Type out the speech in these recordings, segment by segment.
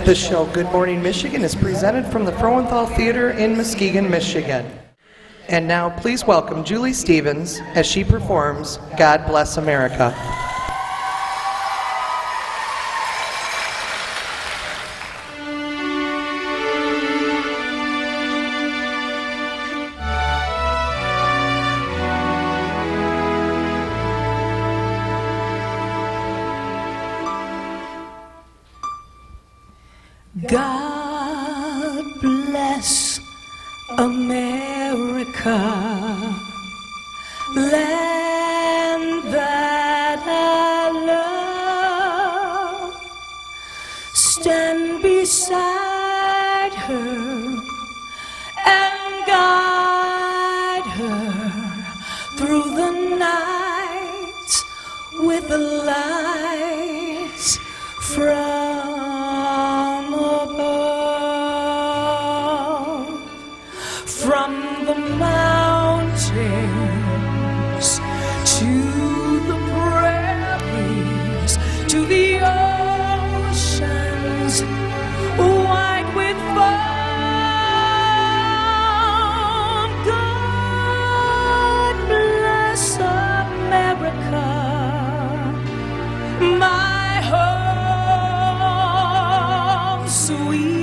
The show Good Morning Michigan is presented from the Froenthal Theater in Muskegon, Michigan. And now please welcome Julie Stevens as she performs God Bless America. God bless America, land that I love. Stand beside her and guide her through the night with the lights from above, from the mountains to the prairies, to the oceans white with foam. God bless America, my home sweet.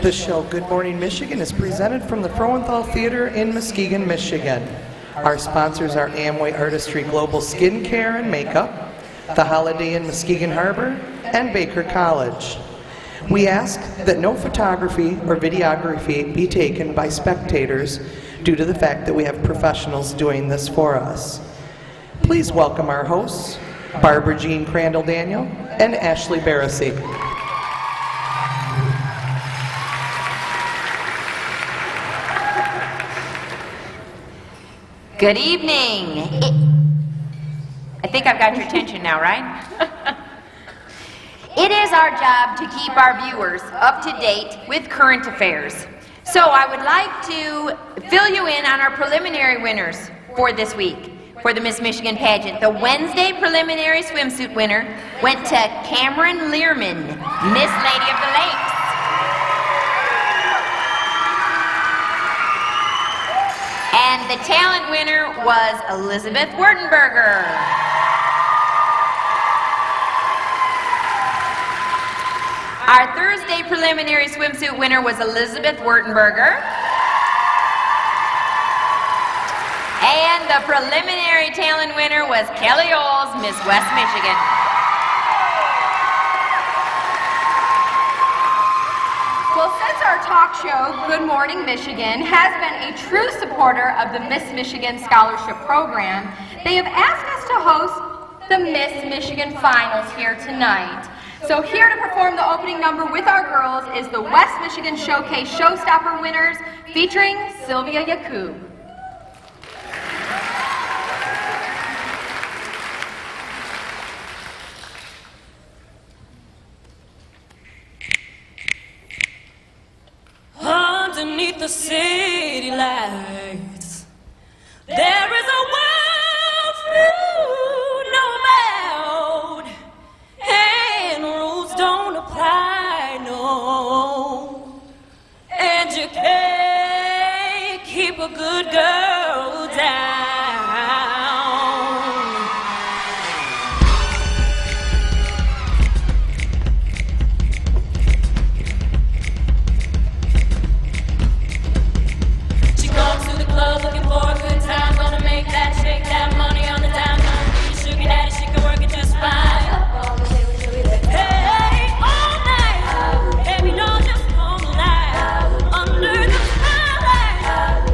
The show Good Morning Michigan is presented from the Froenthal Theater in Muskegon, Michigan. Our sponsors are Amway Artistry Global Skincare and Makeup, The Holiday Inn Muskegon Harbor, and Baker College. We ask that no photography or videography be taken by spectators due to the fact that we have professionals doing this for us. Please welcome our hosts, Barbara Jean Crandall-Daniel and Ashley Barrissey. Good evening. I think I've got your attention now, right? It is our job to keep our viewers up to date with current affairs. So I would like to fill you in on our preliminary winners for this week for the Miss Michigan pageant. The Wednesday preliminary swimsuit winner went to Cameron Learman, Miss Lady of the Lakes. And the talent winner was Elizabeth Wertenberger. Our Thursday preliminary swimsuit winner was Elizabeth Wertenberger. And the preliminary talent winner was Kelly Oles, Miss West Michigan. Well, since our talk show, Good Morning Michigan, has been a true supporter of the Miss Michigan Scholarship Program, they have asked us to host the Miss Michigan Finals here tonight. So here to perform the opening number with our girls is the West Michigan Showcase Showstopper winners, featuring Sylvia Yakub. Underneath the city lights, there is a world few know about, and rules don't apply, no. And you can't keep a good girl down. Looking for a good time, gonna make that, shake that money on the dime. Gonna be a sugar daddy, she can work it just fine. Hey, all night, baby, don't just come alive. Under the spotlight,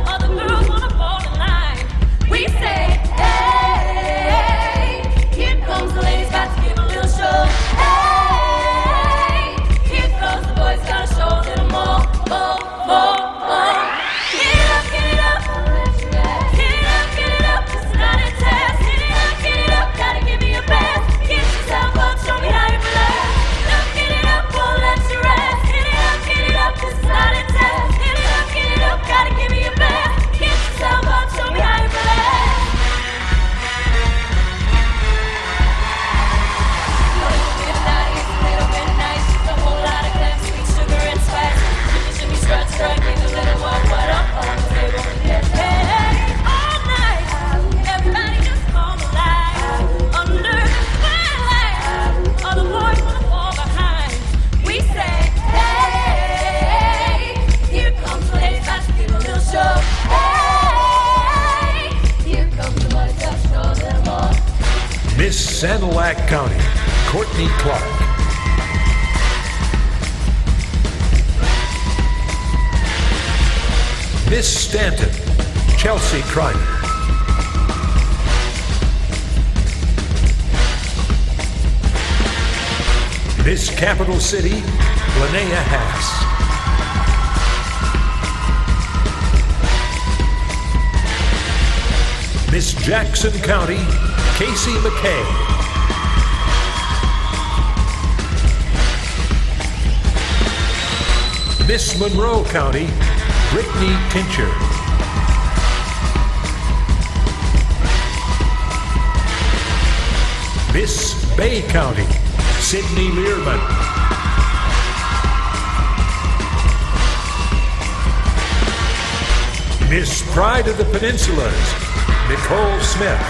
other girls wanna fall in line. We say, hey, here comes the ladies, about to give a little show. Hey, here comes the boys, gotta show a little more. Miss Sanilac County, Courtney Clark. Miss Stanton, Chelsea Kreiner. Miss Capital City, Linnea Haas. Miss Jackson County, Casey McKay. Miss Monroe County, Brittany Tincher. Miss Bay County, Sydney Learman. Miss Pride of the Peninsulas, Nicole Smith.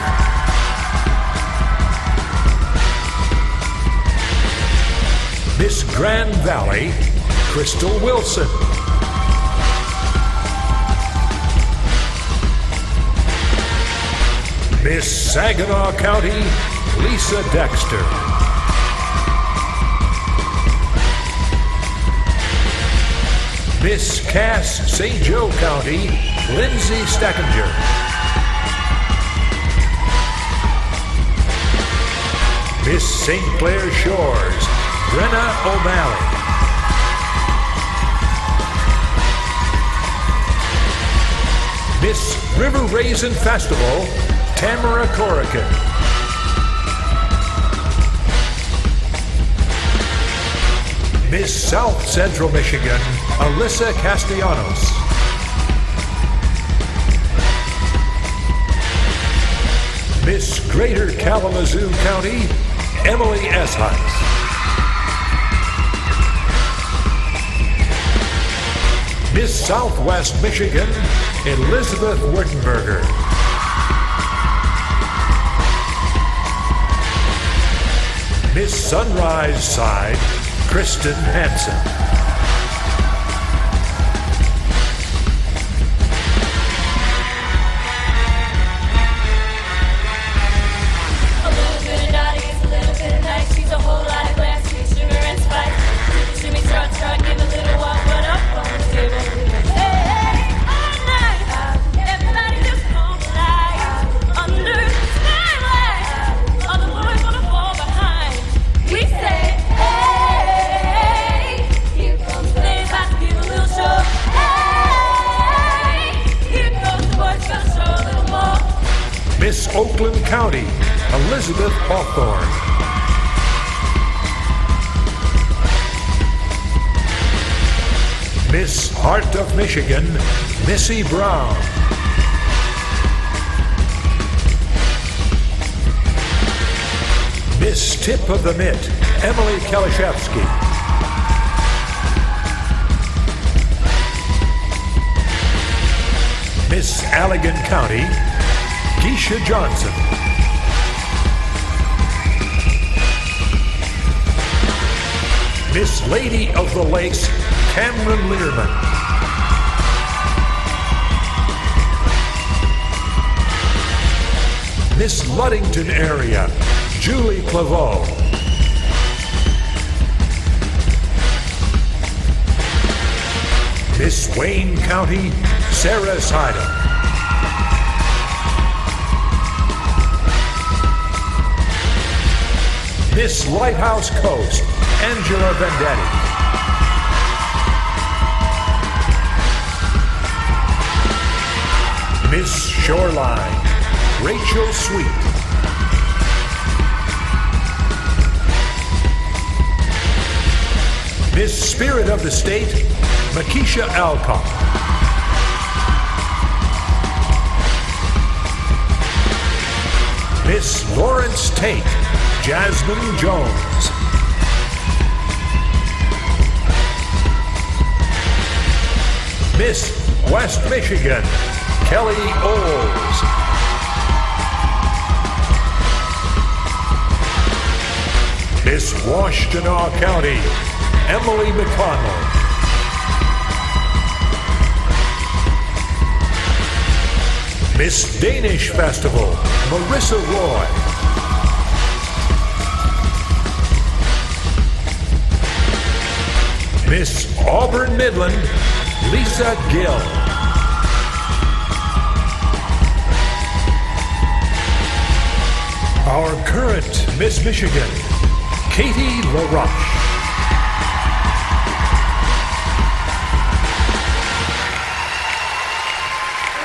Miss Grand Valley, Crystal Wilson. Miss Saginaw County, Lisa Dexter. Miss Cass St. Joe County, Lindsay Stackinger. Miss St. Clair Shores, Brenna O'Malley. Miss River Raisin Festival, Tamara Corrigan. Miss South Central Michigan, Alyssa Castellanos. Miss Greater Kalamazoo County, Emily Esheis. Miss Southwest Michigan, Elizabeth Wittenberger. Miss Sunrise Side, Kristen Hansen. A little bit of naughty, it's a little bit of nice. She's a whole lot of glass, sweet sugar and spice. Shimmy, start, give a little walk, what up on the table? Hey, all night, everybody just come alive. Under the skylight, all the boys wanna fall behind. We say, hey, here comes the ladies, about to give a little show. Hey, here goes the boys, gonna show a little more. Miss Oakland County, Elizabeth Hawthorne. Miss Heart of Michigan, Missy Brown. Miss Tip of the Mitt, Emily Kalashevsky. Miss Allegan County, Keisha Johnson. Miss Lady of the Lakes, Cameron Learman. Miss Ludington area, Julie Claveau. Miss Wayne County, Sarah Sidon. Miss Lighthouse Coast, Angela Vendetti. Miss Shoreline, Rachel Sweet. Miss Spirit of the State, Makisha Alcott. Miss Lawrence Tate, Jasmine Jones. Miss West Michigan, Kelly Oles. Miss Washtenaw County, Emily McConnell. Miss Danish Festival, Marissa Roy. Miss Auburn Midland, Lisa Gill. Our current Miss Michigan, Katie LaRoche.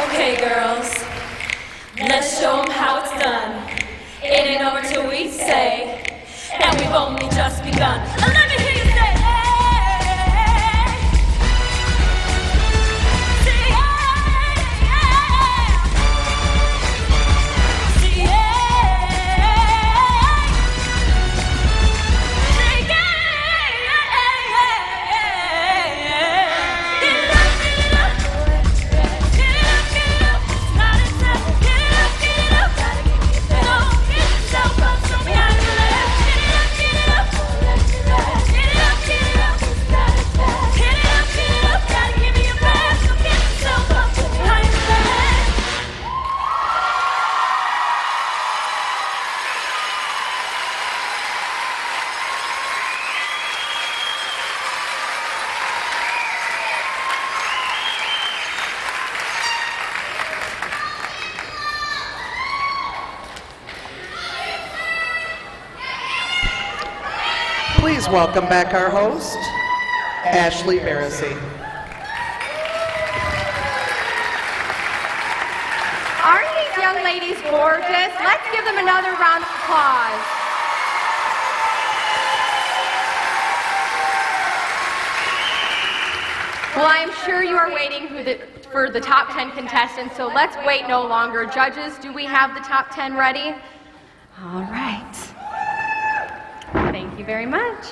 Okay, girls, let's show them how it's done. It ain't over till we say, and we've only just begun. Let me hear you say, hey. Say, yeah. Say, Please welcome back our host, Ashley Barassi. Aren't these young ladies gorgeous? Let's give them another round of applause. Well, I'm sure you are waiting for the top 10 contestants, so let's wait no longer. Judges, do we have the top 10 ready? All right. Thank you very much.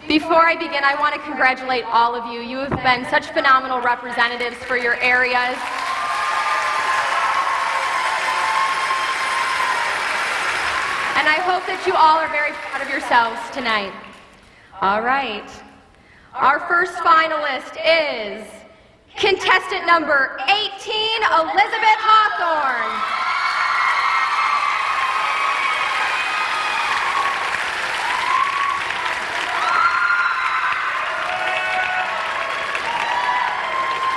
Before I begin, I want to congratulate all of you. You have been such phenomenal representatives for your areas. And I hope that you all are very proud of yourselves tonight. All right. Our first finalist is contestant number 18, Elizabeth Hawthorne.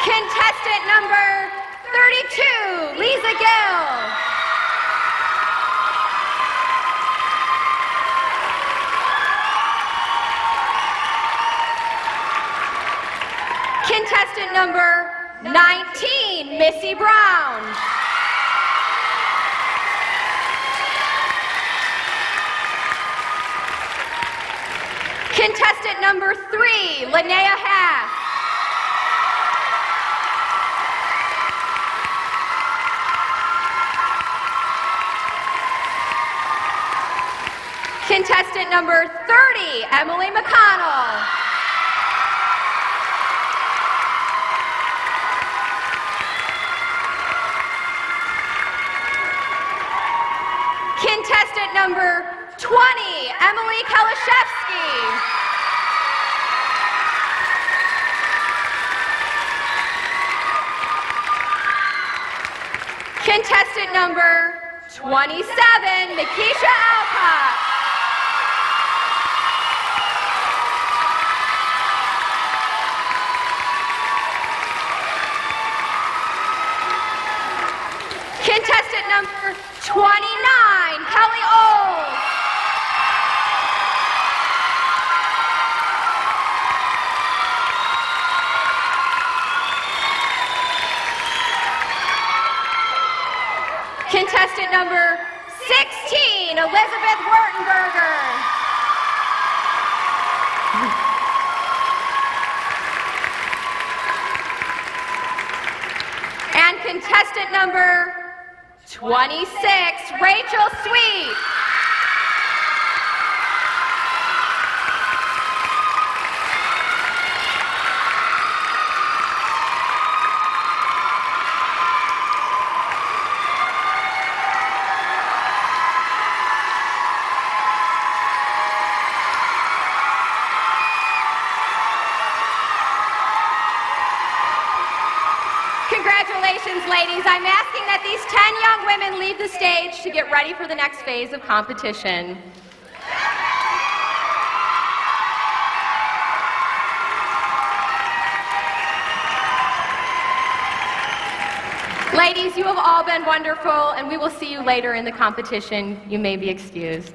Contestant number 32, Lisa Gill. Contestant number 19, Missy Brown. Contestant number 3, Linnea Haas. Contestant number 30, Emily McConnell. Contestant number 20, Emily Kalashevsky. Contestant number 27, Nikisha Alcott. Contestant number 29, Kelly Oles. Contestant number 16, Elizabeth Wurtenberger. And contestant number 26, Rachel Sweet. Congratulations, ladies. I'm asking that these 10 young women leave the stage to get ready for the next phase of competition. Ladies, you have all been wonderful, and we will see you later in the competition. You may be excused.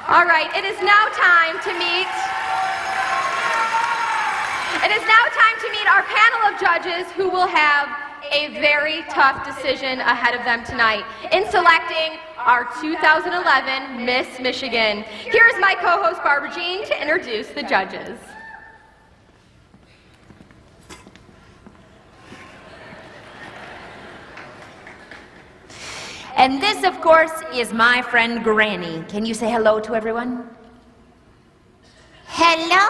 All right, it is now time to meet our panel of judges who will have a very tough decision ahead of them tonight in selecting our 2011 Miss Michigan. Here's my co-host Barbara Jean to introduce the judges. And this, of course, is my friend Granny. Can you say hello to everyone? Hello.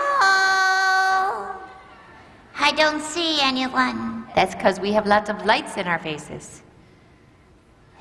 I don't see anyone. That's because we have lots of lights in our faces.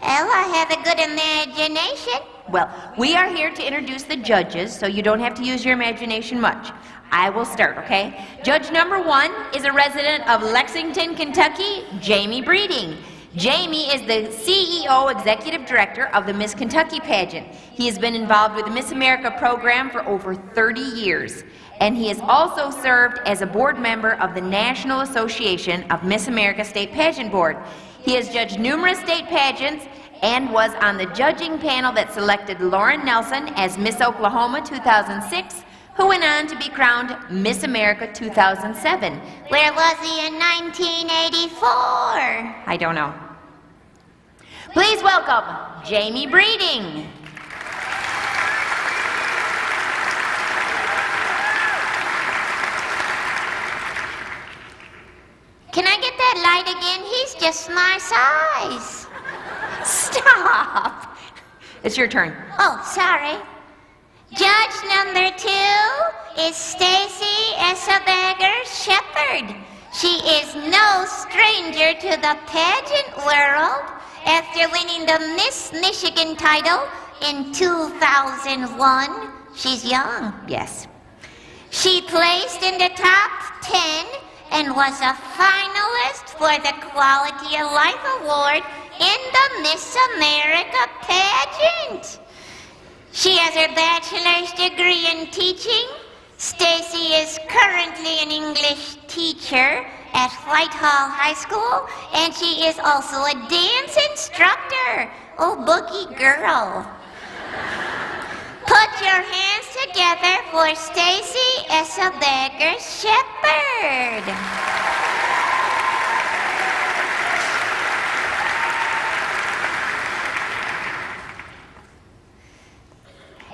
Well, I have a good imagination. Well, we are here to introduce the judges, so you don't have to use your imagination much. I will start, okay? Judge number 1 is a resident of Lexington, Kentucky, Jamie Breeding. Jamie is the CEO, Executive Director of the Miss Kentucky Pageant. He has been involved with the Miss America program for over 30 years. And he has also served as a board member of the National Association of Miss America State Pageant Board. He has judged numerous state pageants and was on the judging panel that selected Lauren Nelson as Miss Oklahoma 2006, who went on to be crowned Miss America 2007. Where was he in 1984? I don't know. Please welcome Jamie Breeding. Can I get that light again? He's just my size. Stop. It's your turn. Oh, sorry. Judge number 2 is Stacy Esselberger Shepherd. She is no stranger to the pageant world after winning the Miss Michigan title in 2001. She's young, yes. She placed in the top 10 and was a finalist for the Quality of Life Award in the Miss America pageant. She has her bachelor's degree in teaching. Stacy is currently an English teacher at Whitehall High School, and she is also a dance instructor. Oh, boogie girl. Put your hands together for Stacy Esselberger Shepherd.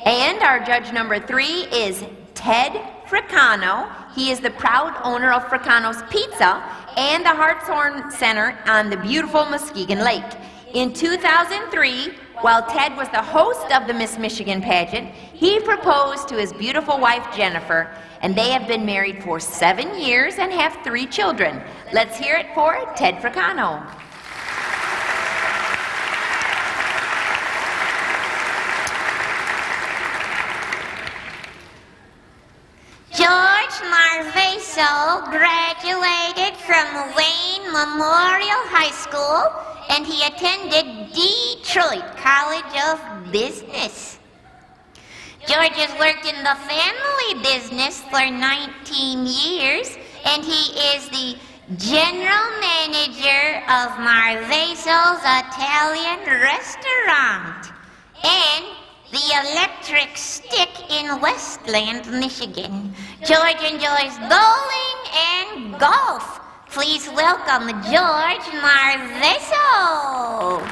And our judge number 3 is Ted Fricano. He is the proud owner of Fricano's Pizza and the Hartshorn Center on the beautiful Muskegon Lake. In 2003, while Ted was the host of the Miss Michigan pageant, he proposed to his beautiful wife Jennifer, and they have been married for 7 years and have 3 children. Let's hear it for Ted Fricano. George Marvaso graduated from Wayne Memorial High School, and he attended Detroit College of Business. George has worked in the family business for 19 years, and he is the general manager of Marvaso's Italian restaurant and the Electric Stick in Westland, Michigan. George enjoys bowling and golf. Please welcome George Marvaso.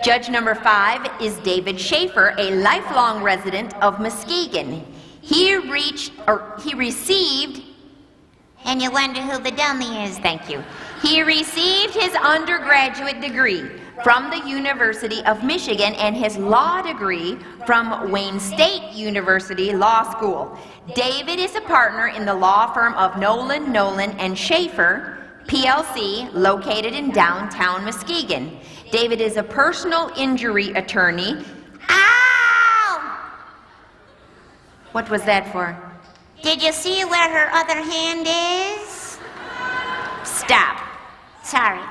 Judge number 5 is David Schaefer, a lifelong resident of Muskegon. He received, And you wonder who the dummy is. thank you. He received his undergraduate degree from the University of Michigan and his law degree from Wayne State University Law School. David is a partner in the law firm of Nolan and Schaefer, PLC, located in downtown Muskegon. David is a personal injury attorney. Ow! What was that for? Did you see where her other hand is? Stop. Sorry.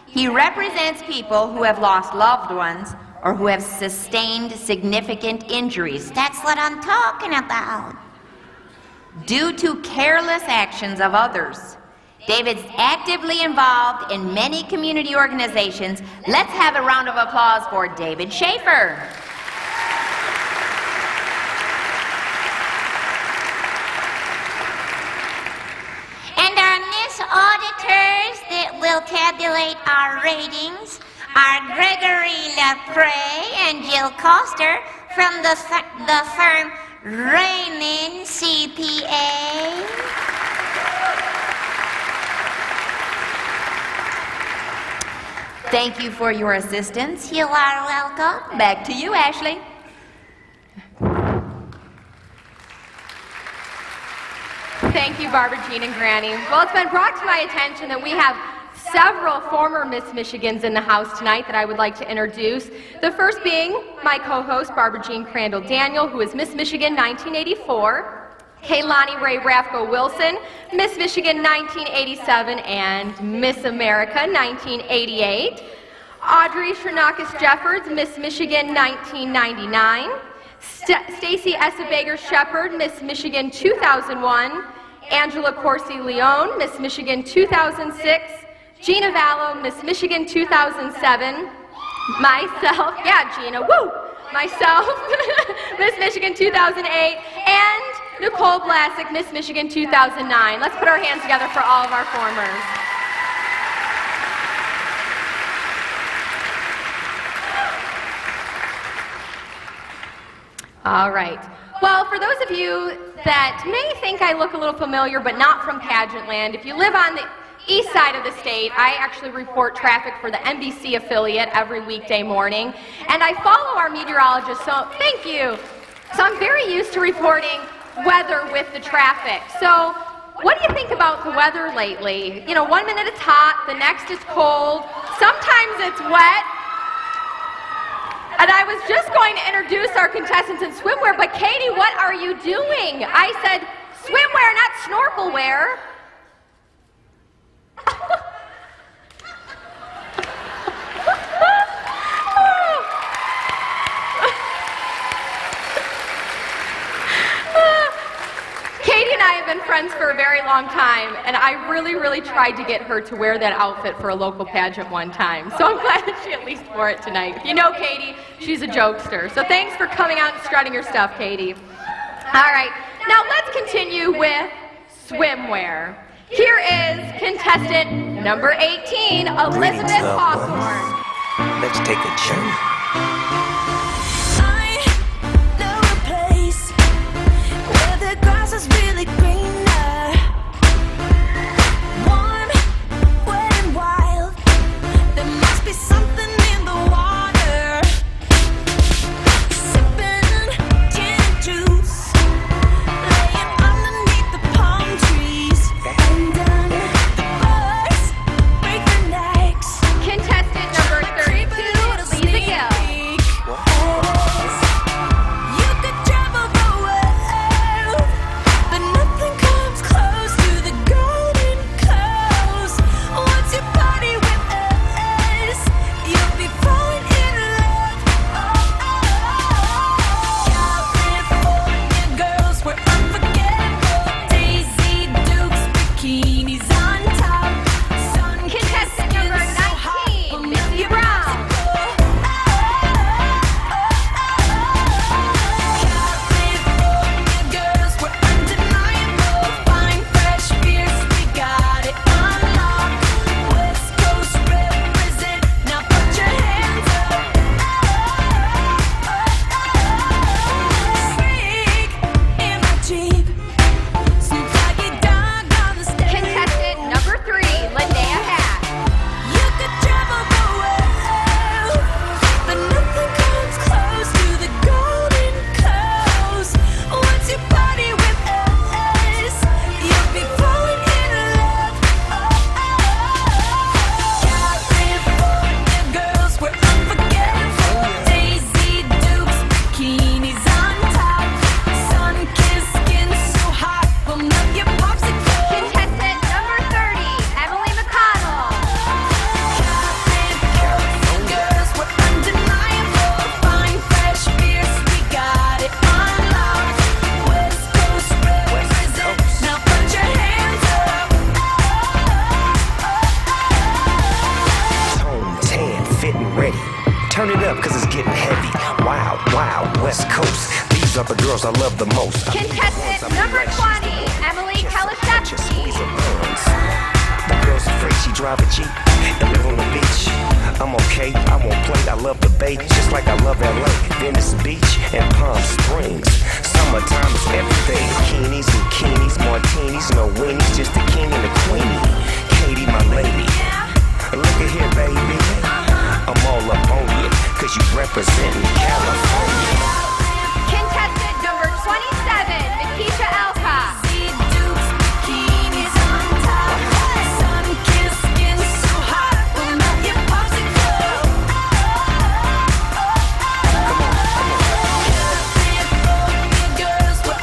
He represents people who have lost loved ones or who have sustained significant injuries That's what I'm talking about. due to careless actions of others. David's actively involved in many community organizations. Let's have a round of applause for David Schaefer. And our Miss Auditors that will tabulate our ratings are Gregory LaPrey and Jill Coster from the firm Raymond CPA. Thank you for your assistance. You are welcome. Back to you, Ashley. Thank you, Barbara Jean and Granny. Well, it's been brought to my attention that we have several former Miss Michigans in the house tonight that I would like to introduce. The first being my co-host, Barbara Jean Crandall Daniel, who is Miss Michigan 1984. Kaylani Ray Raffco Wilson, Miss Michigan 1987 and Miss America 1988. Audrey Shernakis Jeffords, Miss Michigan 1999. Stacy Esselberger Shepherd, Miss Michigan 2001. Angela Corsi Leone, Miss Michigan 2006. Gina Vallow, Miss Michigan 2007. Myself, yeah, Gina, woo! Myself, Miss Michigan 2008. And Nicole Blasick, Miss Michigan 2009. Let's put our hands together for all of our formers. All right. Well, for those of you that may think I look a little familiar, but not from Pageant Land, if you live on the east side of the state. I actually report traffic for the NBC affiliate every weekday morning, and I follow our meteorologist, so thank you. So I'm very used to reporting weather with the traffic. So what do you think about the weather lately? You know, 1 minute it's hot, the next it's cold, sometimes it's wet. And I was just going to introduce our contestants in swimwear, but Katie, what are you doing? I said swimwear, not snorkel wear. Katie and I have been friends for a very long time, and I really tried to get her to wear that outfit for a local pageant one time. So I'm glad that she at least wore it tonight. If you know Katie, she's a jokester. So thanks for coming out and strutting your stuff, Katie. All right, now let's continue with swimwear. Here is contestant number 18, Elizabeth Hawthorne. Let's take a journey. I know a place where the grass is really greener, warm, wet and wild. There must be something in the water. Sipping gin and juice, laying underneath the palm trees, and the birds break their necks. Contestant number 32, Lisa Gill. You could travel the world, but nothing comes close to the golden coast. Once you party with us, you'll be falling in love. California girls were unforgettable. Daisy Dukes, bikinis on top. Contestant number 19, Missy Brown. California girls were undeniable. Fine, fresh, fierce, we got it unlocked. West Coast represent, now put your hands up. Freak in my Jeep, some flaky dog on the stage. Contestant number 3, Linnea Hack. You could travel the world, but nothing comes close to the golden coast. Once you party with us, you'll be falling in love. California girls were unforgettable. Daisy Dukes, bikinis on top. Sun-kissed skin so hot, will melt your popsicle. Contestant number 30, Emily McConnell. Girls were undeniable. Fine, fresh, fierce, we got it unlocked. West Coast represent, now put your hands up. Tone, tan, fit and ready. Turn it up, cause it's getting heavy. Wild, wild, West Coast. These are the girls I love the most. Contestant number 20, Emily Just Kalashevsky. squeeze her buns. The girl's afraid she drive a Jeep and live on the beach. I'm okay, I won't play, I love the bay, just like I love LA, Venice Beach, and Palm Springs. Summertime is everything. Bikinis, bikinis, martinis, no weenies, just the king and the queenie. Katie, my lady. Look at here, baby. I'm all up on you, cause you representing California. Contestant number 27, Nikisha Alcott. Dukes, bikinis on top. Sun-kissed skin so hot, will melt your popsicle. California girls were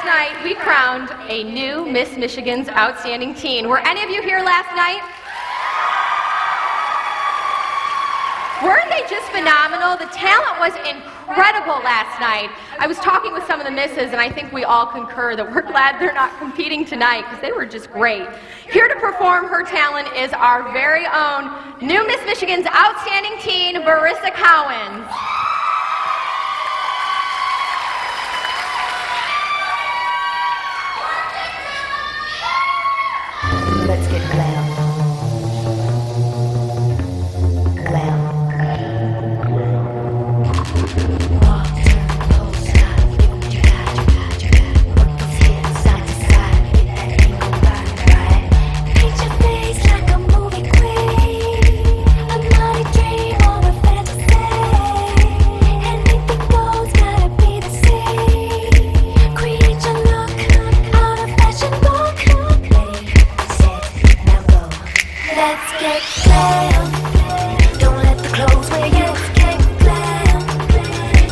last night we crowned a new Miss Michigan's Outstanding Teen. Were any of you here last night? Weren't they just phenomenal? The talent was incredible last night. I was talking with some of the misses, and I think we all concur that we're glad they're not competing tonight because they were just great. Here to perform her talent is our very own new Miss Michigan's Outstanding Teen, Marissa Cowens. Let's get glam. Glam. Walk, turn, pose, stop. Give 'em what you got, you got, you got. Work those hips side to side. Get that angle right. Paint your face like a movie queen. A naughty dream or a fantasy. Anything goes, gotta be the same. Create your look out of fashion book. Let's get glam. Don't let the clothes wear you. Get glam.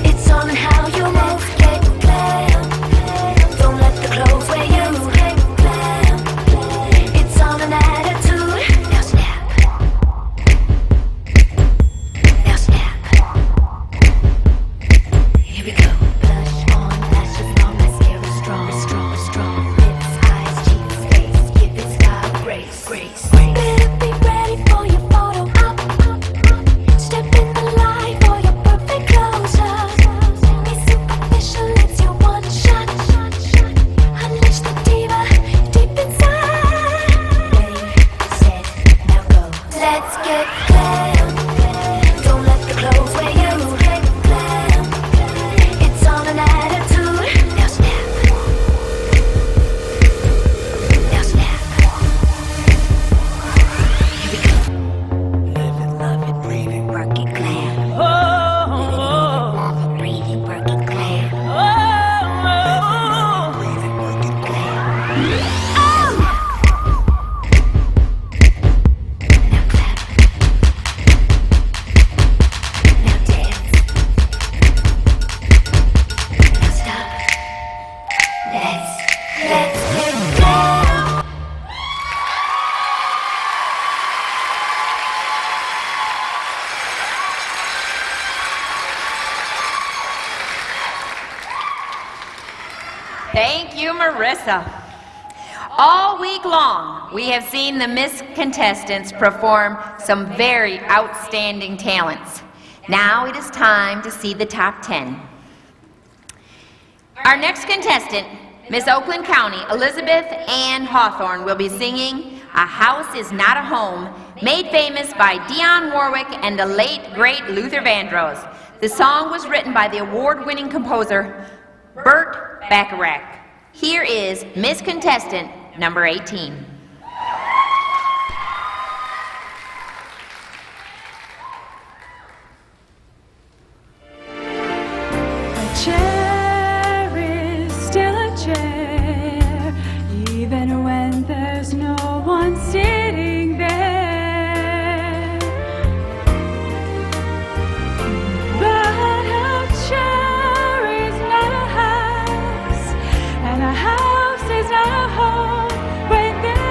It's on how you move. Get glam. Don't let the clothes wear you. Get glam. It's on an attitude. Now snap. Now snap. Here we go. Blush on, lashes on, mascara strong, strong, strong. Lips, eyes, cheeks, face. Give it style, grace, grace. Better be ready for your photo op. Step in the light for your perfect close-up. Be superficial, it's your one shot. Unleash the diva deep inside. Ready, set, now go. Let's get glam. Don't let the clothes wear you. Get glam. It's on an attitude. Now snap. Now snap. Live it, love it, breathe it, work it, glam. Love it, breathe it, work it, glam. Breathe it, work it, glam. Now clap. Now dance. Now stop. Let's get glam. Thank you, Marissa. All week long, we have seen the Miss contestants perform some very outstanding talents. Now it is time to see the top 10. Our next contestant, Miss Oakland County, Elizabeth Ann Hawthorne, will be singing A House Is Not a Home, made famous by Dionne Warwick and the late, great Luther Vandross. The song was written by the award-winning composer Burt Bacharach. Here is Miss Contestant number 18. A chair is still a chair, even when there's no one sitting there. But a chair is not a house, and a house is not a home when there's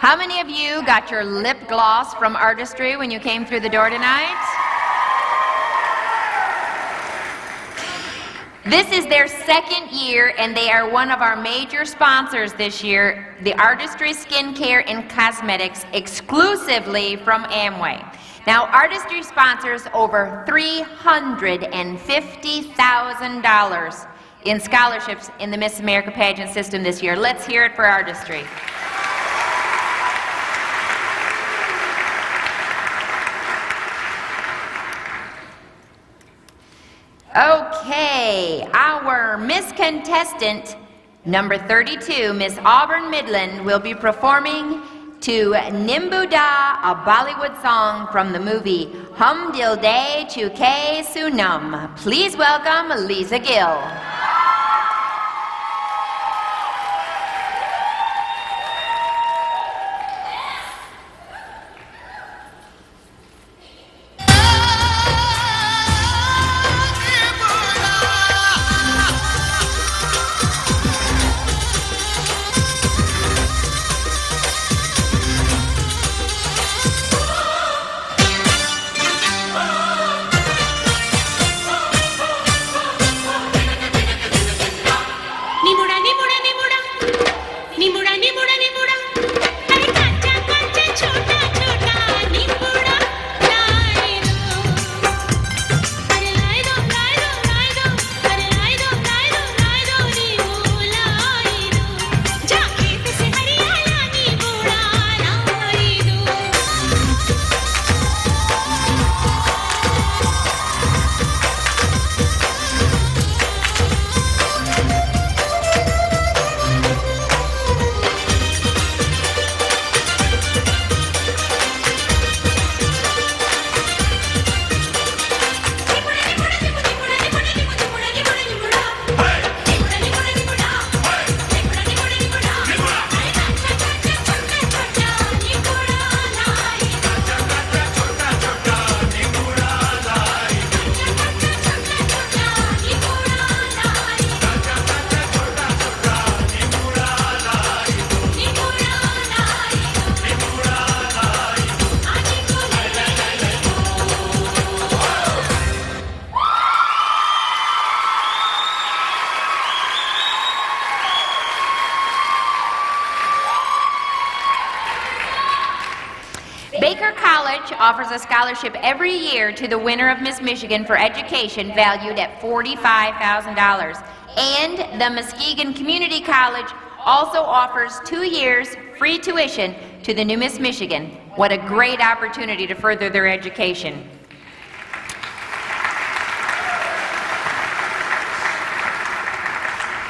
How many of you got your lip gloss from Artistry when you came through the door tonight? This is their second year, and they are one of our major sponsors this year, the Artistry Skincare and Cosmetics, exclusively from Amway. Now, Artistry sponsors over $350,000 in scholarships in the Miss America pageant system this year. Let's hear it for Artistry. Okay, our Miss Contestant, number 32, Miss Auburn Midland, will be performing to Nimbuda, a Bollywood song from the movie Hum Dil De Chuke Sunam. Please welcome Lisa Gill. Baker College offers a scholarship every year to the winner of Miss Michigan for education valued at $45,000. And the Muskegon Community College also offers 2 years free tuition to the new Miss Michigan. What a great opportunity to further their education.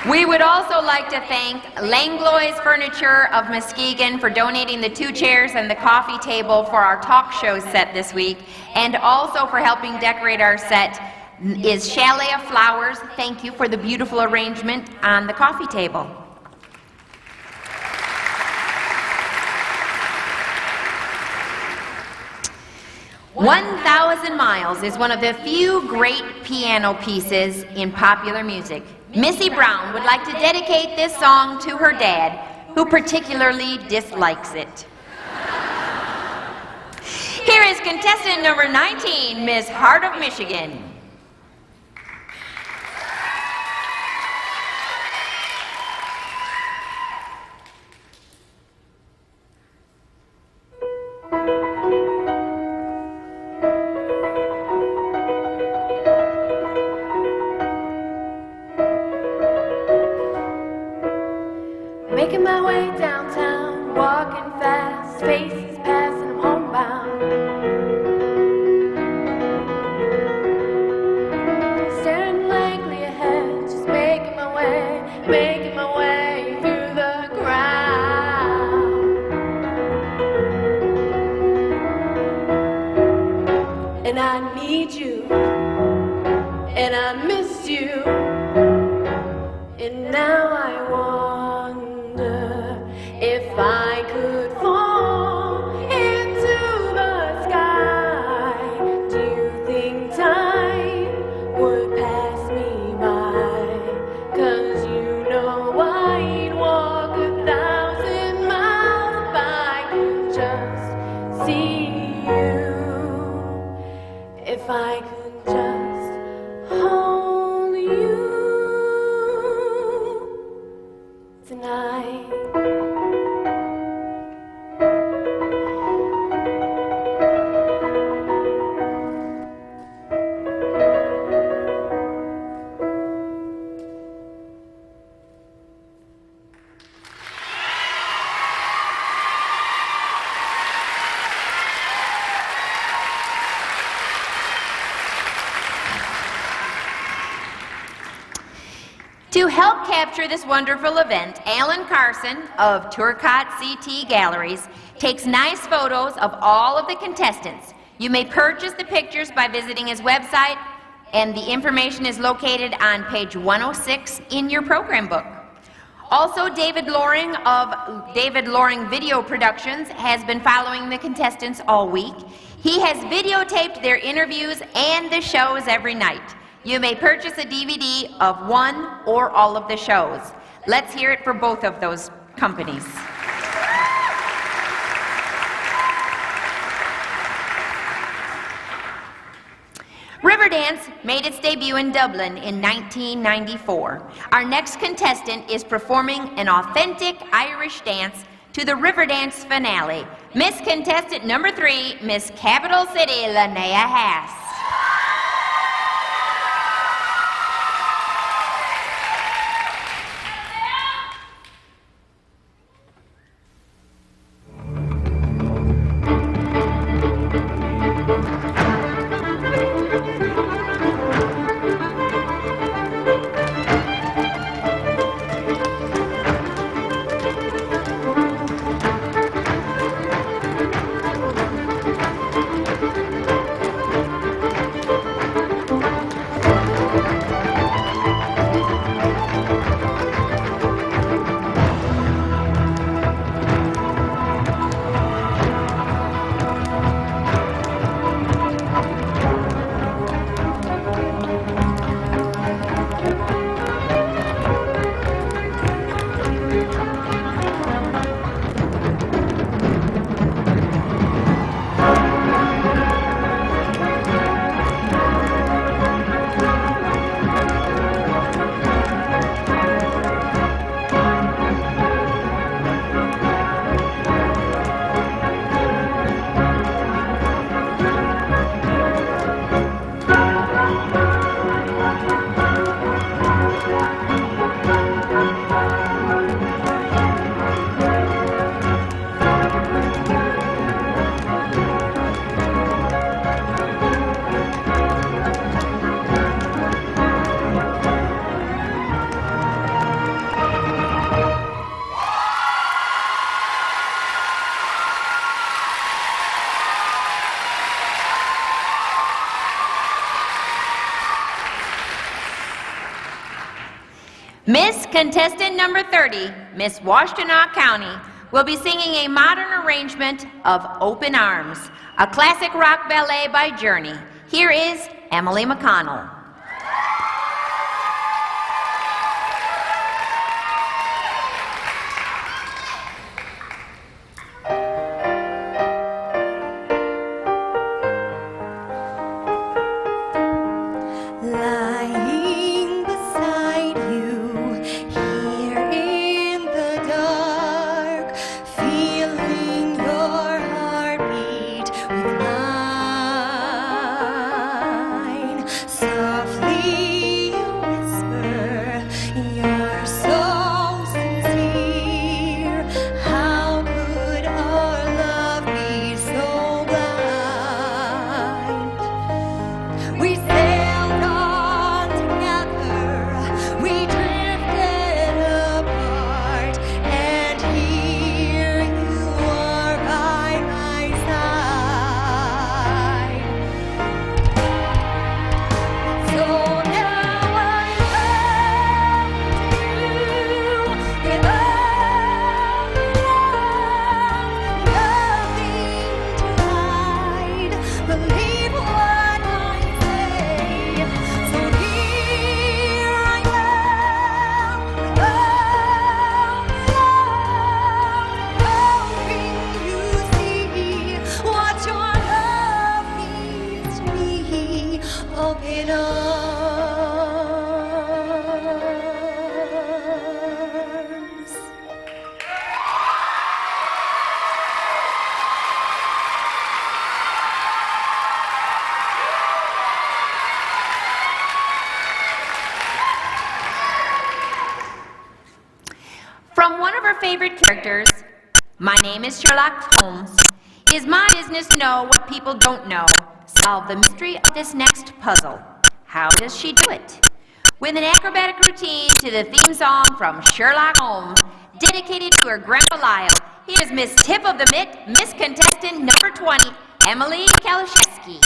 We would also like to thank Langlois Furniture of Muskegon for donating the 2 chairs and the coffee table for our talk show set this week, and also for helping decorate our set is Chalet of Flowers. Thank you for the beautiful arrangement on the coffee table. "1,000 Miles" is one of the few great piano pieces in popular music. Missy Brown would like to dedicate this song to her dad, who particularly dislikes it. Here is contestant number 19, Miss Heart of Michigan. Making my way downtown, walking fast, faces passing, I'm homebound. Staring blankly ahead, just making my way through the crowd. And I need you, and I miss you, and now I wonder if I could fall into the sky. Do you think time would pass me by? 'Cause you know I'd walk 1,000 miles if I To help capture this wonderful event, Alan Carson of Turcotte CT Galleries takes nice photos of all of the contestants. You may purchase the pictures by visiting his website, and the information is located on page 106 in your program book. Also, David Loring of David Loring Video Productions has been following the contestants all week. He has videotaped their interviews and the shows every night. You may purchase a DVD of one or all of the shows. Let's hear it for both of those companies. Riverdance made its debut in Dublin in 1994. Our next contestant is performing an authentic Irish dance to the Riverdance finale. Miss Contestant number 3, Miss Capital City, Linnea Haas. Miss Contestant number 30, Miss Washtenaw County, will be singing a modern arrangement of Open Arms, a classic rock ballet by Journey. Here is Emily McConnell. Lying beside you, here in the dark, feeling your heartbeat with mine. Softly you whisper, you're so sincere. How could our love be so blind? We sailed on together, we drifted apart, and here you are by my side. So now I'm loving you with all nothing to hide. Believe what I say. So here I am, hoping you see what your love means to me. Open arms. From one of her favorite characters, My Name is Sherlock Holmes. It is my business to know what people don't know. Solve the mystery of this next puzzle. How does she do it? with an acrobatic routine to the theme song from Sherlock Holmes, dedicated to her grandpa Lyle. Here's Miss Tip of the Mitt, Miss Contestant number 20, Emily Kalashevsky.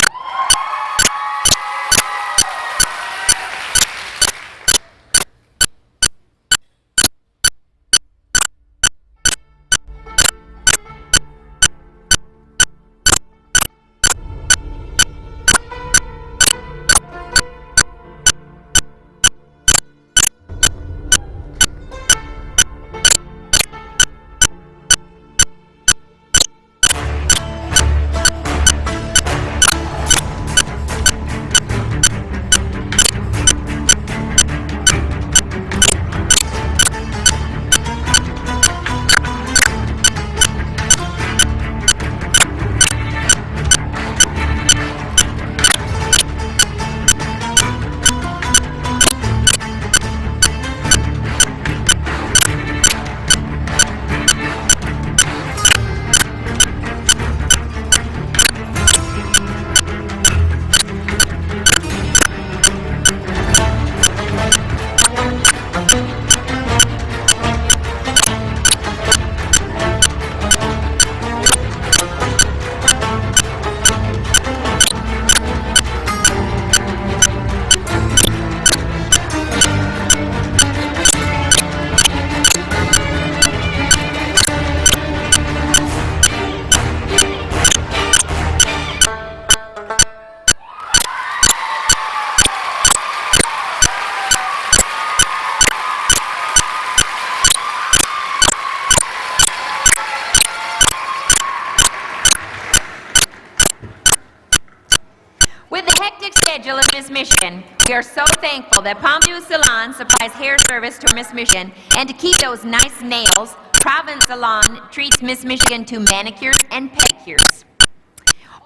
With the hectic schedule of Miss Michigan, we are so thankful that Palmview Salon supplies hair service to Miss Michigan, and to keep those nice nails, Province Salon treats Miss Michigan to manicures and pedicures.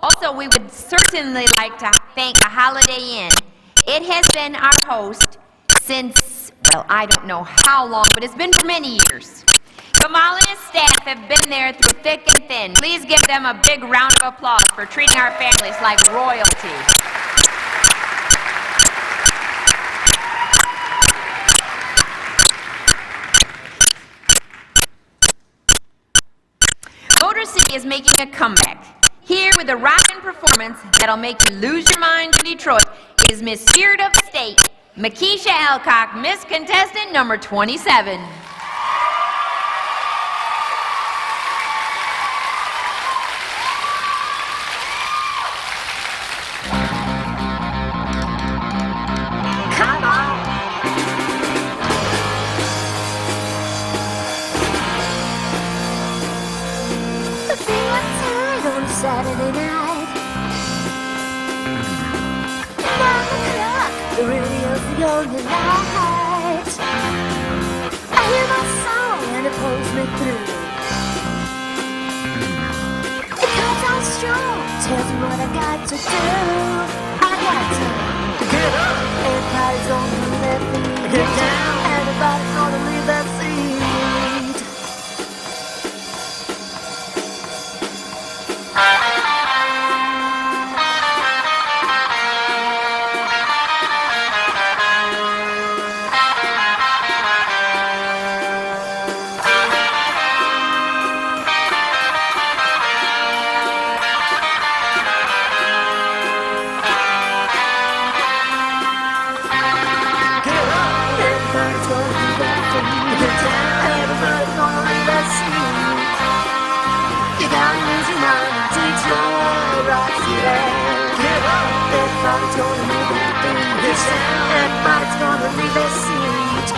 Also, we would certainly like to thank the Holiday Inn. It has been our host since, well, I don't know how long, but it's been for many years. Kamal and his staff have been there through thick and thin. Please give them a big round of applause for treating our families like royalty. Motor City is making a comeback. Here with a rockin' performance that'll make you lose your mind to Detroit is Miss Spirit of the State, Makisha Alcock, Miss Contestant number 27. Saturday night, 9 o'clock, the radio's the only light. I hear my song and it pulls me through. It comes on strong, tells me what I got to do. I got to get up. Everybody's gonna move their feet. Get down. Everybody's gonna leave their seat. Everybody's gonna leave their seat.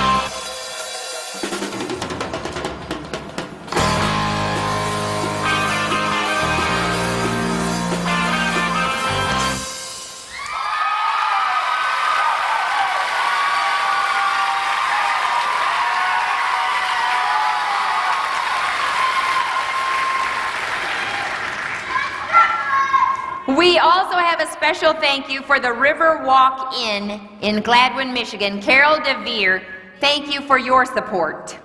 We also have a special thank you for the River Walk Inn in Gladwin, Michigan. Carol DeVere, thank you for your support.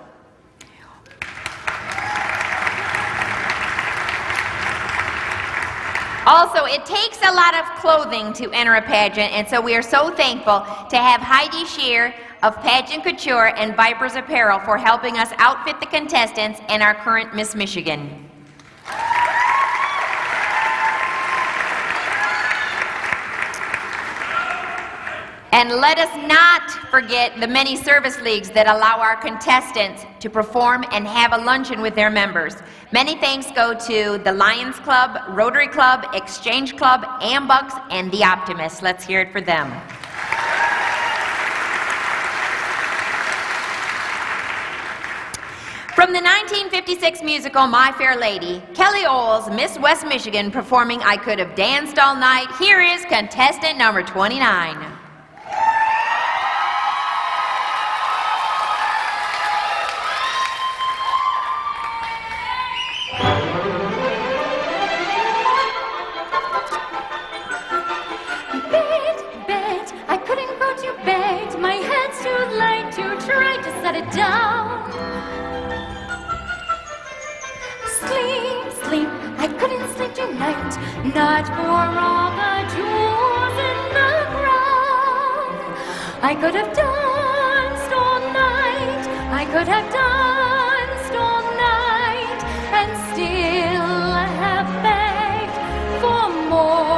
Also, it takes a lot of clothing to enter a pageant, and so we are so thankful to have Heidi Shear of Pageant Couture and Vipers Apparel for helping us outfit the contestants and our current Miss Michigan. And let us not forget the many service leagues that allow our contestants to perform and have a luncheon with their members. Many thanks go to the Lions Club, Rotary Club, Exchange Club, Ambucks, and the Optimists. Let's hear it for them. From the 1956 musical My Fair Lady, Kelly Oles, Miss West Michigan, performing I Could Have Danced All Night. Here is contestant number 29. I couldn't go to bed. My head's too light to try to set it down. Sleep, I couldn't sleep tonight. Not for all the jewels in the ground. I could have danced all night. I could have danced all night and still have begged for more.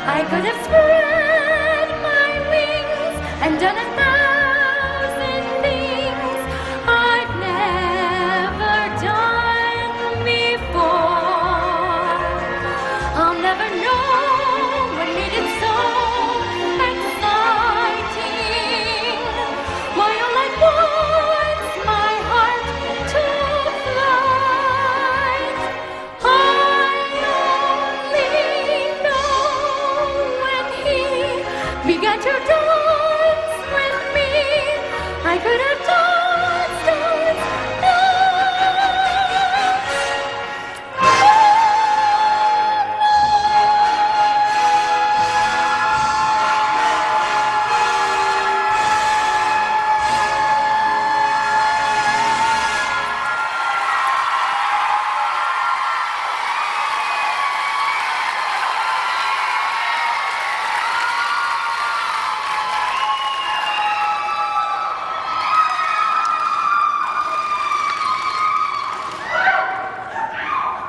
I could have spread my wings and done 1,000 things I've never done before. I'll never know what made it so exciting. Why all at once my heart took flight. I only know when he began to dance with me, I could have danced all night.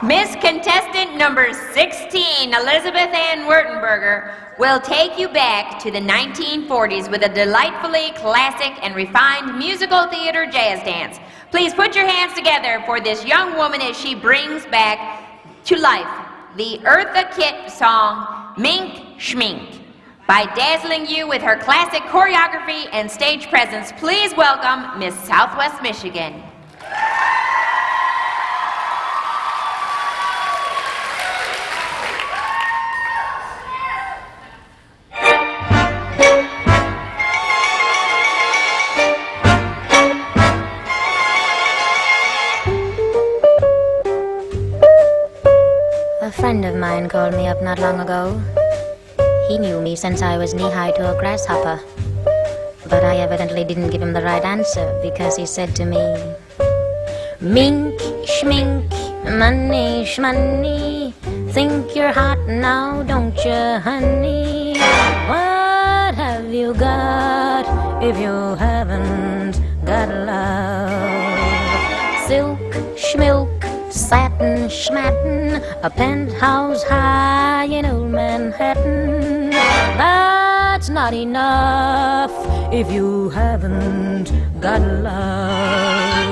Miss Contestant number 16, Elizabeth Ann Wurtenberger, will take you back to the 1940s with a delightfully classic and refined musical theater jazz dance. Please put your hands together for this young woman as she brings back to life the Eartha Kitt song, Mink Schmink. By dazzling you with her classic choreography and stage presence, please welcome Miss Southwest Michigan. A friend of mine called me up not long ago. He knew me since I was knee-high to a grasshopper. But I evidently didn't give him the right answer because he said to me, Mink, schmink, money, shmoney. Think you're hot now, don't you, honey? What have you got if you haven't got love? Silk, schmilk, satin, schmatin, a penthouse high in old Manhattan. That's not enough if you haven't got love.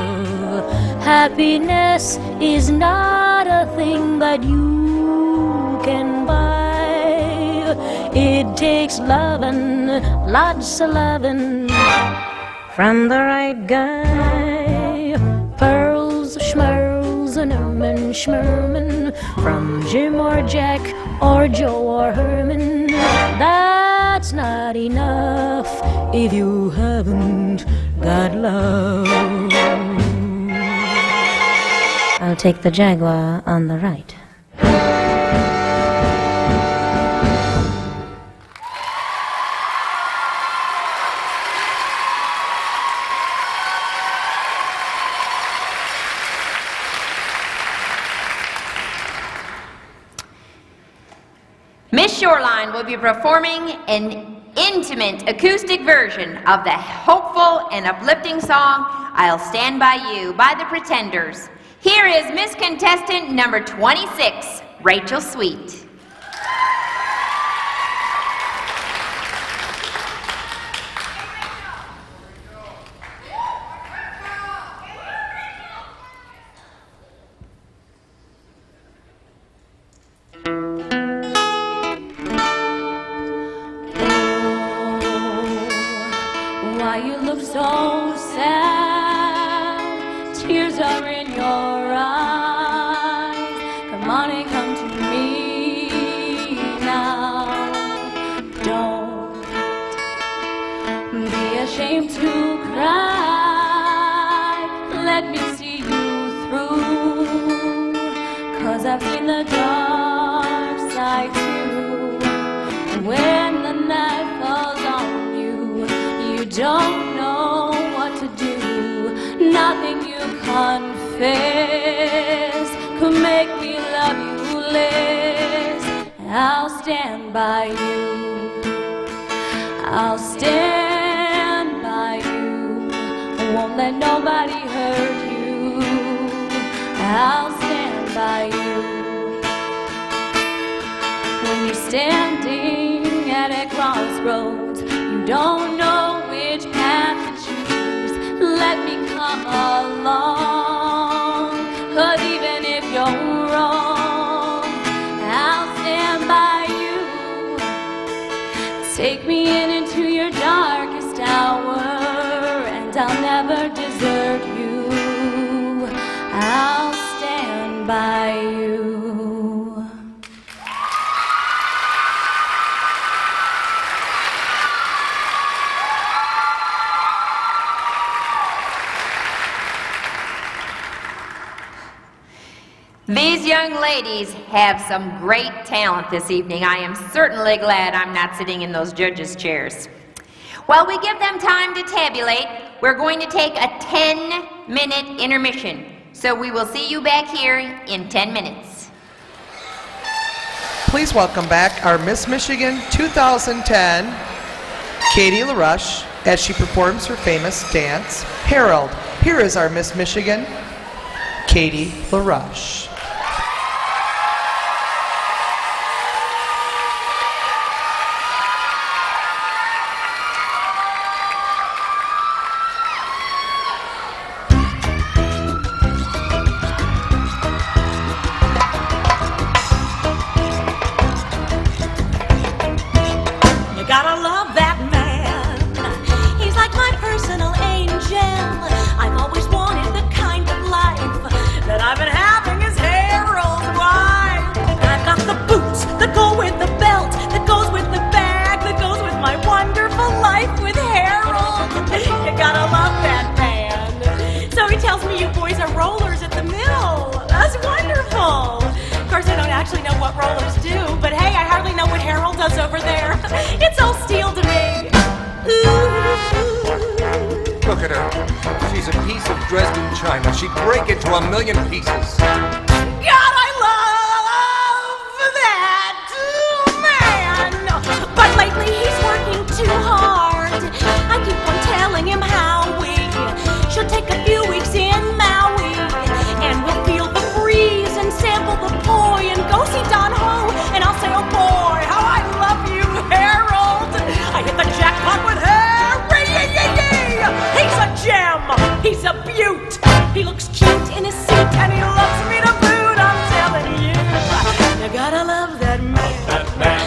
Happiness is not a thing that you can buy. It takes lovin', lots of lovin', from the right guy. Pearls, schmerls, and ermine, schmerman, from Jim or Jack or Joe or Herman. That's not enough if you haven't got love. I'll take the Jaguar on the right. Miss Shoreline will be performing an intimate acoustic version of the hopeful and uplifting song, I'll Stand By You, by the Pretenders. Here is Miss Contestant number 26, Rachel Sweet. Why you look so sad? Tears are in your eyes. Come on and come to me now. Don't be ashamed to cry. Let me see you through. 'Cause I've seen the dark side too. And when the night falls on you, you don't know what to do. Nothing you confess could make me love you less. I'll stand by you. I'll stand by you. I won't let nobody hurt you. I'll stand by you. When you're standing at a crossroads, you don't know which path to choose. Let me come along, 'cause even if you're wrong, I'll stand by you. Take me into your darkest hour, and I'll never desert you. I'll stand by you. These young ladies have some great talent this evening. I am certainly glad I'm not sitting in those judges' chairs. While we give them time to tabulate, we're going to take a 10-minute intermission. So we will see you back here in 10 minutes. Please welcome back our Miss Michigan 2010, Katie LaRush, as she performs her famous dance, Harold. Here is our Miss Michigan, Katie LaRush. You gotta love that man. He's like my personal angel. I've always wanted the kind of life that I've been having as Harold's wife. I've got the boots that go with the belt, that goes with the bag, that goes with my wonderful life with Harold. You gotta love that man. So he tells me you boys are rollers at the mill. That's wonderful. Of course, I don't actually know what rollers do, but hey, I hardly know what Harold does over there. It's all steel to me. Look at her. She's a piece of Dresden china. She'd break into a million pieces. God, I love that man. But lately he's working too hard. I keep on telling him how we should take a few weeks in Maui, and we'll feel the breeze and sample the poi and go see Don Ho. And I'll say, oh boy, how I love you, Harold. I hit the jackpot with Harry. He's a gem. He's a beaut. He looks cute in his suit, and he loves me to boot. I'm telling you, you gotta love that man. That man.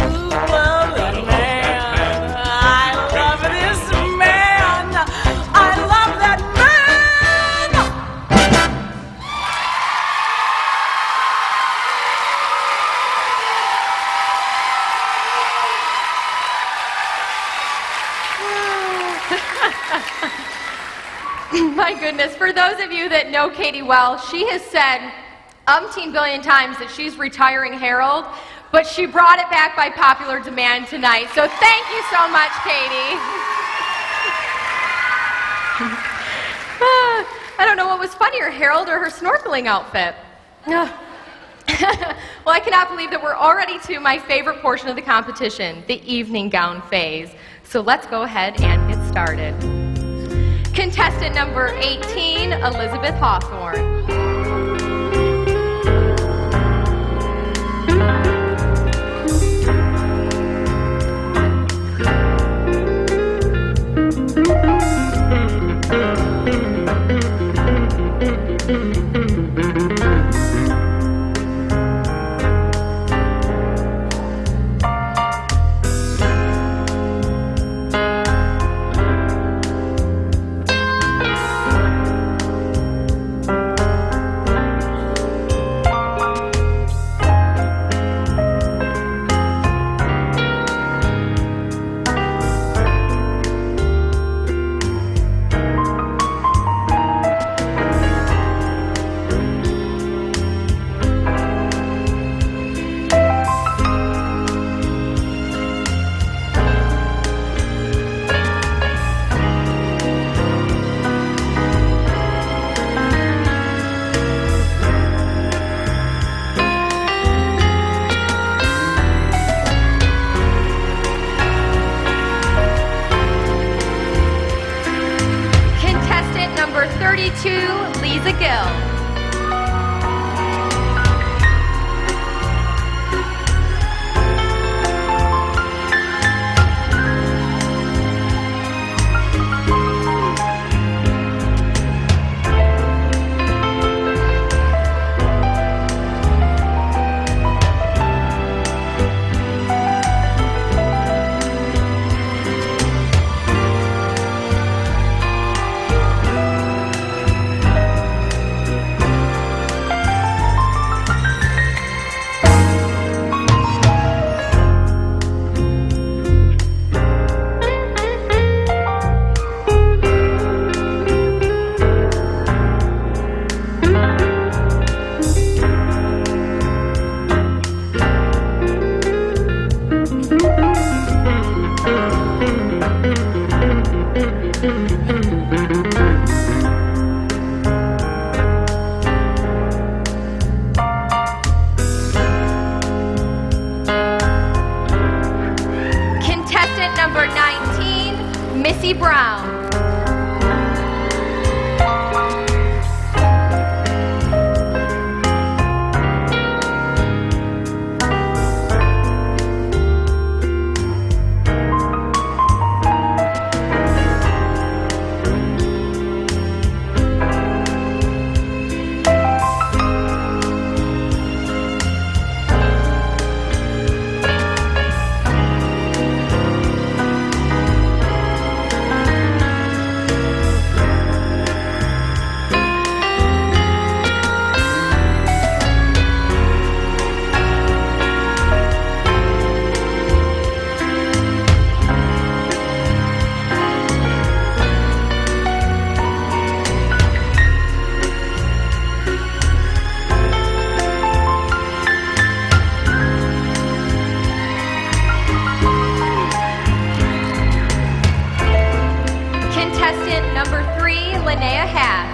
Ooh, love that man. I love this man. I love that man. My goodness, for those of you that know Katie well, she has said umpteen billion times that she's retiring Harold, but she brought it back by popular demand tonight. So thank you so much, Katie. I don't know what was funnier, Harold or her snorkeling outfit. Well, I cannot believe that we're already to my favorite portion of the competition, the evening gown phase. So let's go ahead and get started. Contestant number 18, Elizabeth Hawthorne. Number 32, Lisa Gill. Number 19, Missy Brown. Number 3, Linnea Haas.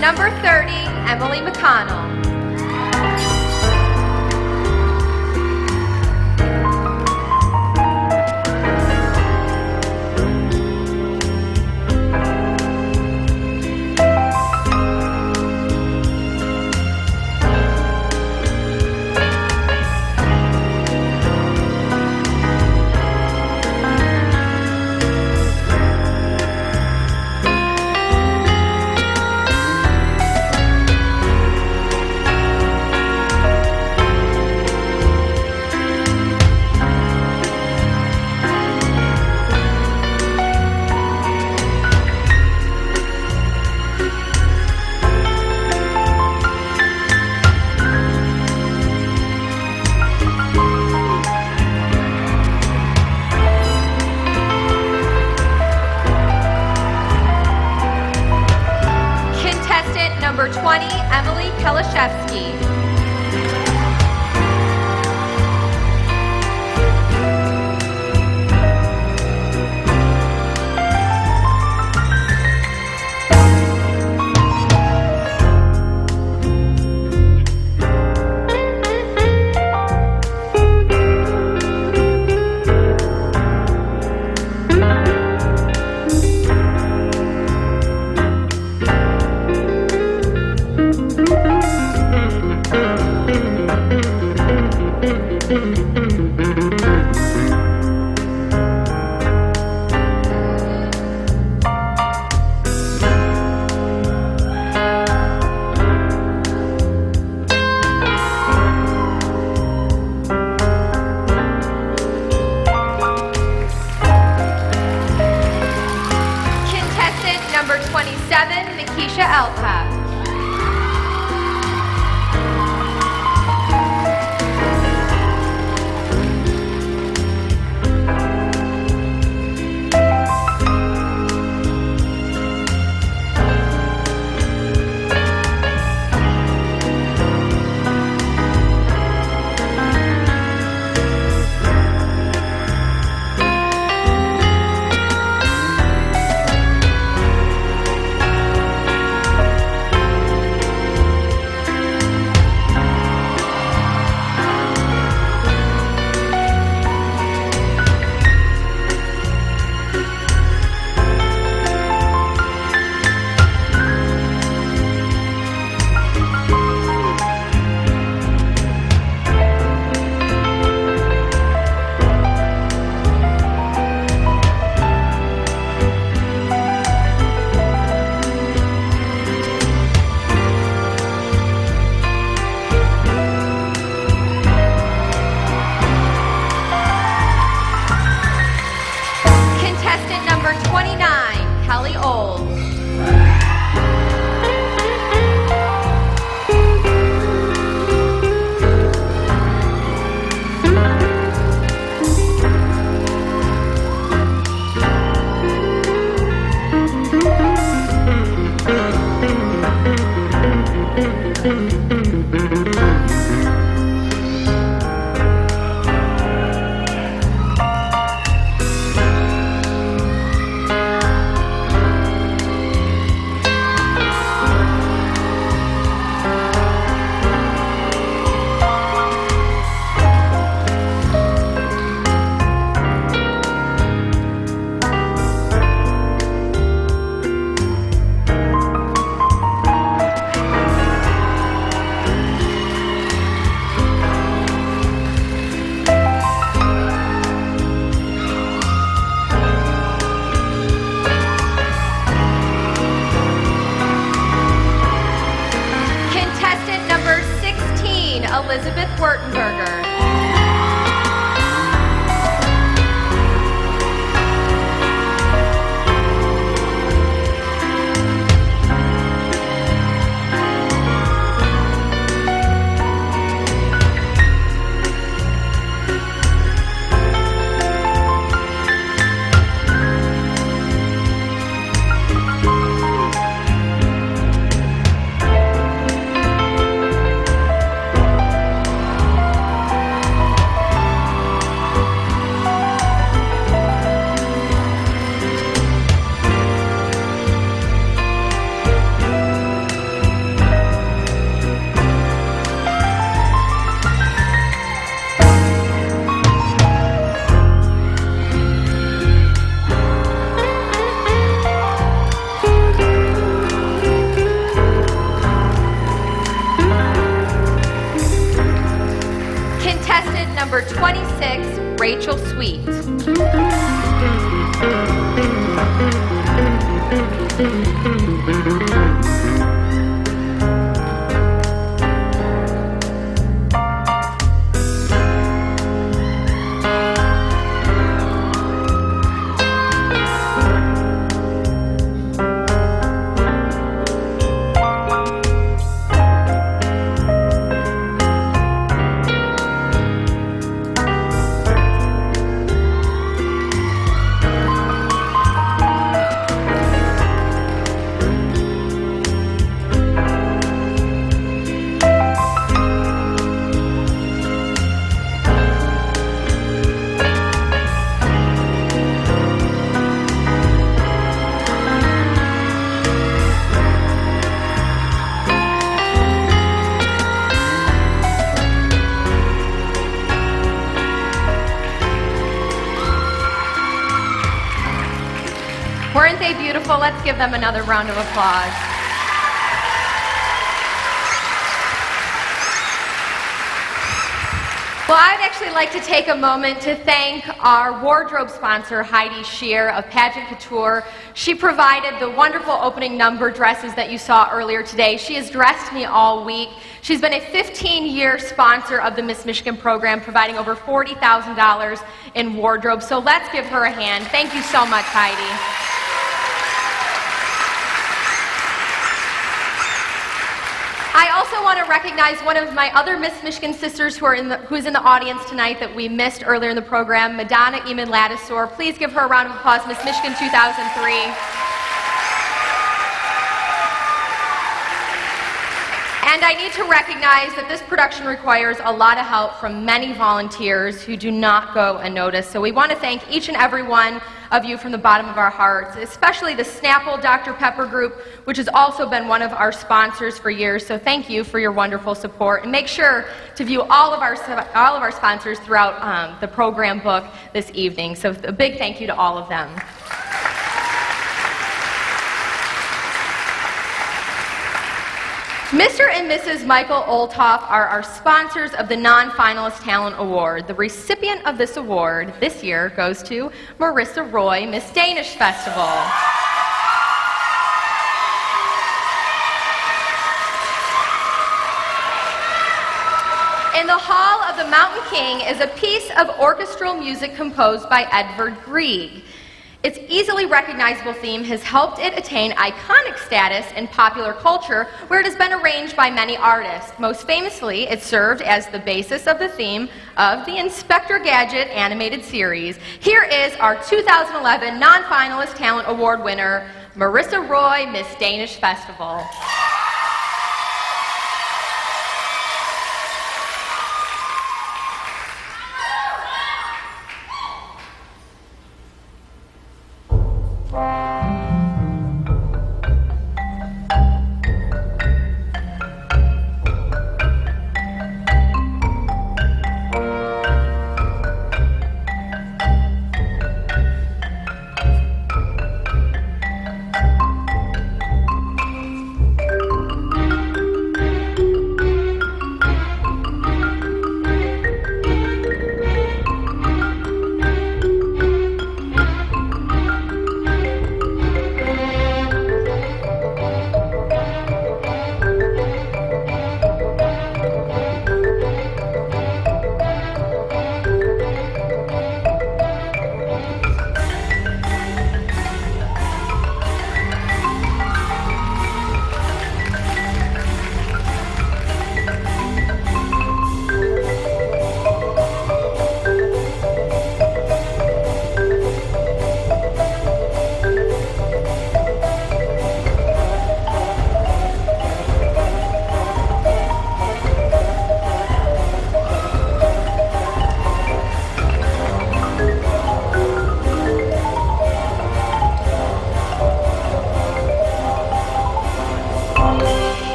Number 30, Emily McConnell. 20, Emily Kalashevsky. Number 27, Makisha Elka. Elizabeth Wertenberger. Contestant number 26, Rachel Sweet. beautiful. Let's give them another round of applause. Well, I'd actually like to take a moment to thank our wardrobe sponsor, Heidi Shear of Pageant Couture. She provided the wonderful opening number dresses that you saw earlier today. She has dressed me all week. She's been a 15-year sponsor of the Miss Michigan program, providing over $40,000 in wardrobe. So let's give her a hand. Thank you so much, Heidi. I also want to recognize one of my other Miss Michigan sisters who's in the audience tonight that we missed earlier in the program, Madonna Eamon Ladisor. Please give her a round of applause, Miss Michigan 2003. And I need to recognize that this production requires a lot of help from many volunteers who do not go unnoticed. So we want to thank each and every one of you from the bottom of our hearts, especially the Snapple Dr. Pepper Group, which has also been one of our sponsors for years. So thank you for your wonderful support. And make sure to view all of our sponsors throughout the program book this evening. So a big thank you to all of them. Mr. and Mrs. Michael Olthoff are our sponsors of the Non-Finalist Talent Award. The recipient of this award this year goes to Marissa Roy, Miss Danish Festival. In the Hall of the Mountain King is a piece of orchestral music composed by Edvard Grieg. Its easily recognizable theme has helped it attain iconic status in popular culture, where it has been arranged by many artists. Most famously, it served as the basis of the theme of the Inspector Gadget animated series. Here is our 2011 Non-Finalist Talent Award winner, Marissa Roy, Miss Danish Festival.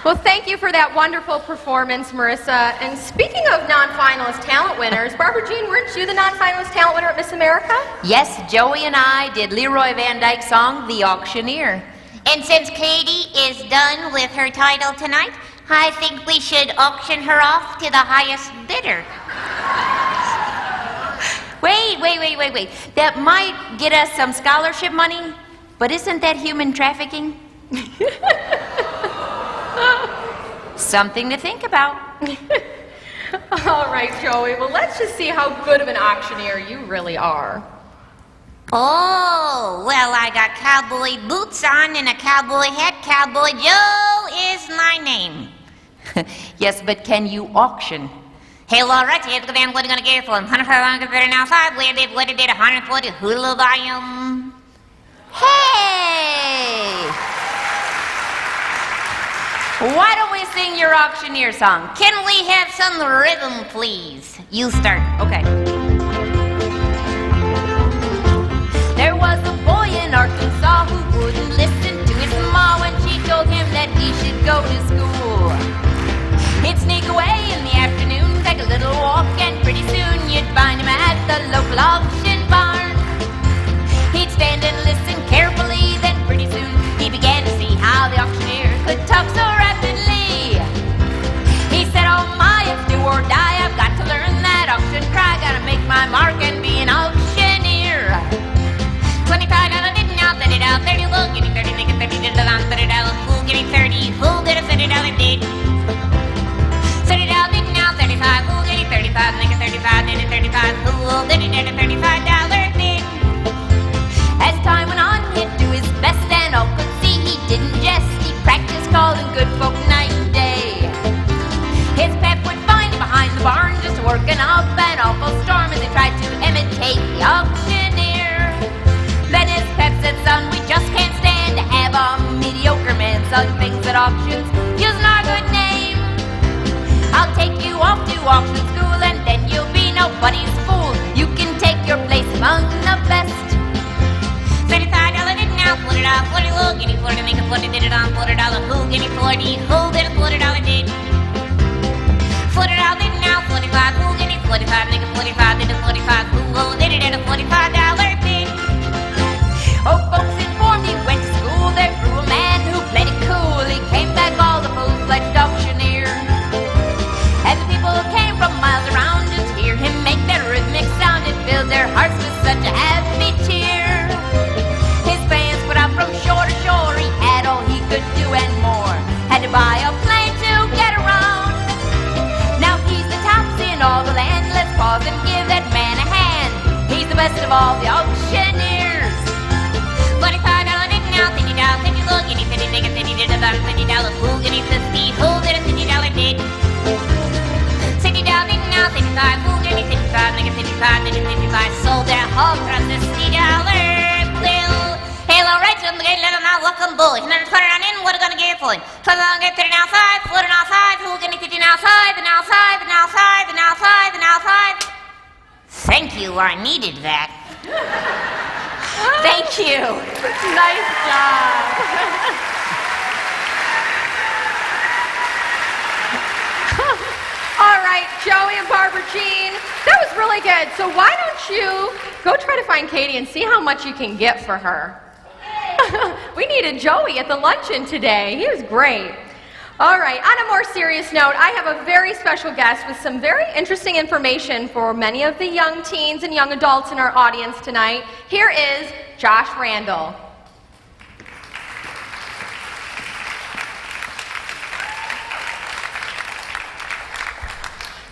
Well, thank you for that wonderful performance, Marissa. And speaking of non-finalist talent winners, Barbara Jean, weren't you the non-finalist talent winner at Miss America? Yes, Joey and I did Leroy Van Dyke's song, The Auctioneer. And since Katie is done with her title tonight, I think we should auction her off to the highest bidder. Wait. That might get us some scholarship money, but isn't that human trafficking? Something to think about. All right, Joey. Well, let's just see how good of an auctioneer you really are. Oh, well, I got cowboy boots on and a cowboy hat. Cowboy Joe is my name. Yes, but can you auction? Hey, all right, here's the van. What are you going to get for him? 105, 150 outside. What did 140? Hulu buy him? sing your auctioneer song. Can we have some rhythm, please? You start. Okay. There was a boy in Arkansas who wouldn't listen to his ma when she told him that he should go to school. He'd sneak away in the afternoon, take a little walk, and pretty soon you'd find him at the local auction barn. He'd stand and listen carefully, then pretty soon he began to see how the auctioneer could talk so rapidly. He said, oh my, it's do or die, I've got to learn that auction cry, gotta make my mark and be an auctioneer. $25 didn't out, $30, 30, who'll give me 30, make it $30, $30, who'll give me 30, who'll get a $30 did. $30 didn't out, 35, who'll get me 35, make it 35, did it 35, who'll get it $35 did. As time went on, he'd do his best and all could see he didn't jest. He practiced calling good folk night and day. His pep would find him behind the barn just working up an awful storm as he tried to imitate the auctioneer. Then his pep said, son, we just can't stand to have a mediocre man selling things at auctions using our good name. I'll take you off to auction school and then you'll be nobody's fool. You can take your place among the best. $35 didn't out, $40, 40, who'll give me 40, make a 40, did it on $40, who'll give me 40, who'll get a $40 did. $40 didn't out, 45, who'll give me 45, make a 45, did a 45, who'll did it at a $45 bid. Oh, folks informed he went to school, there grew a man who played it cool. He came back all the full-fledged auctioneer. And the people came from miles around to hear him make that rhythmic sound. It filled their hearts with such a happy cheer. His fans put out from shore to shore. He had all he could do and more. Had to buy a plane to get around. Now he's the tops in all the land. Let's pause and give that man a hand. He's the best of all the auctioneers. $45 didn't out, $50, 50, look, give me 50, make a 50, did about $50, who'll give me 50, who'll get a $50 did. $60 didn't out, 55, who'll give me 55, make a 55, did a 55, sold their whole for a $60 bill. Hello, right, to the gate, let them out, welcome, boy. And then put it on in, what are gonna get for it? Put it on, get 30 outside, put it outside, who'll give me 50 outside, then outside, then outside, then outside, then outside. Thank you, I needed that. Thank you. Nice job. All right, Joey and Barbara Jean, that was really good. So why don't you go try to find Katie and see how much you can get for her? We needed Joey at the luncheon today. He was great. All right, on a more serious note, I have a very special guest with some very interesting information for many of the young teens and young adults in our audience tonight. Here is Josh Randall.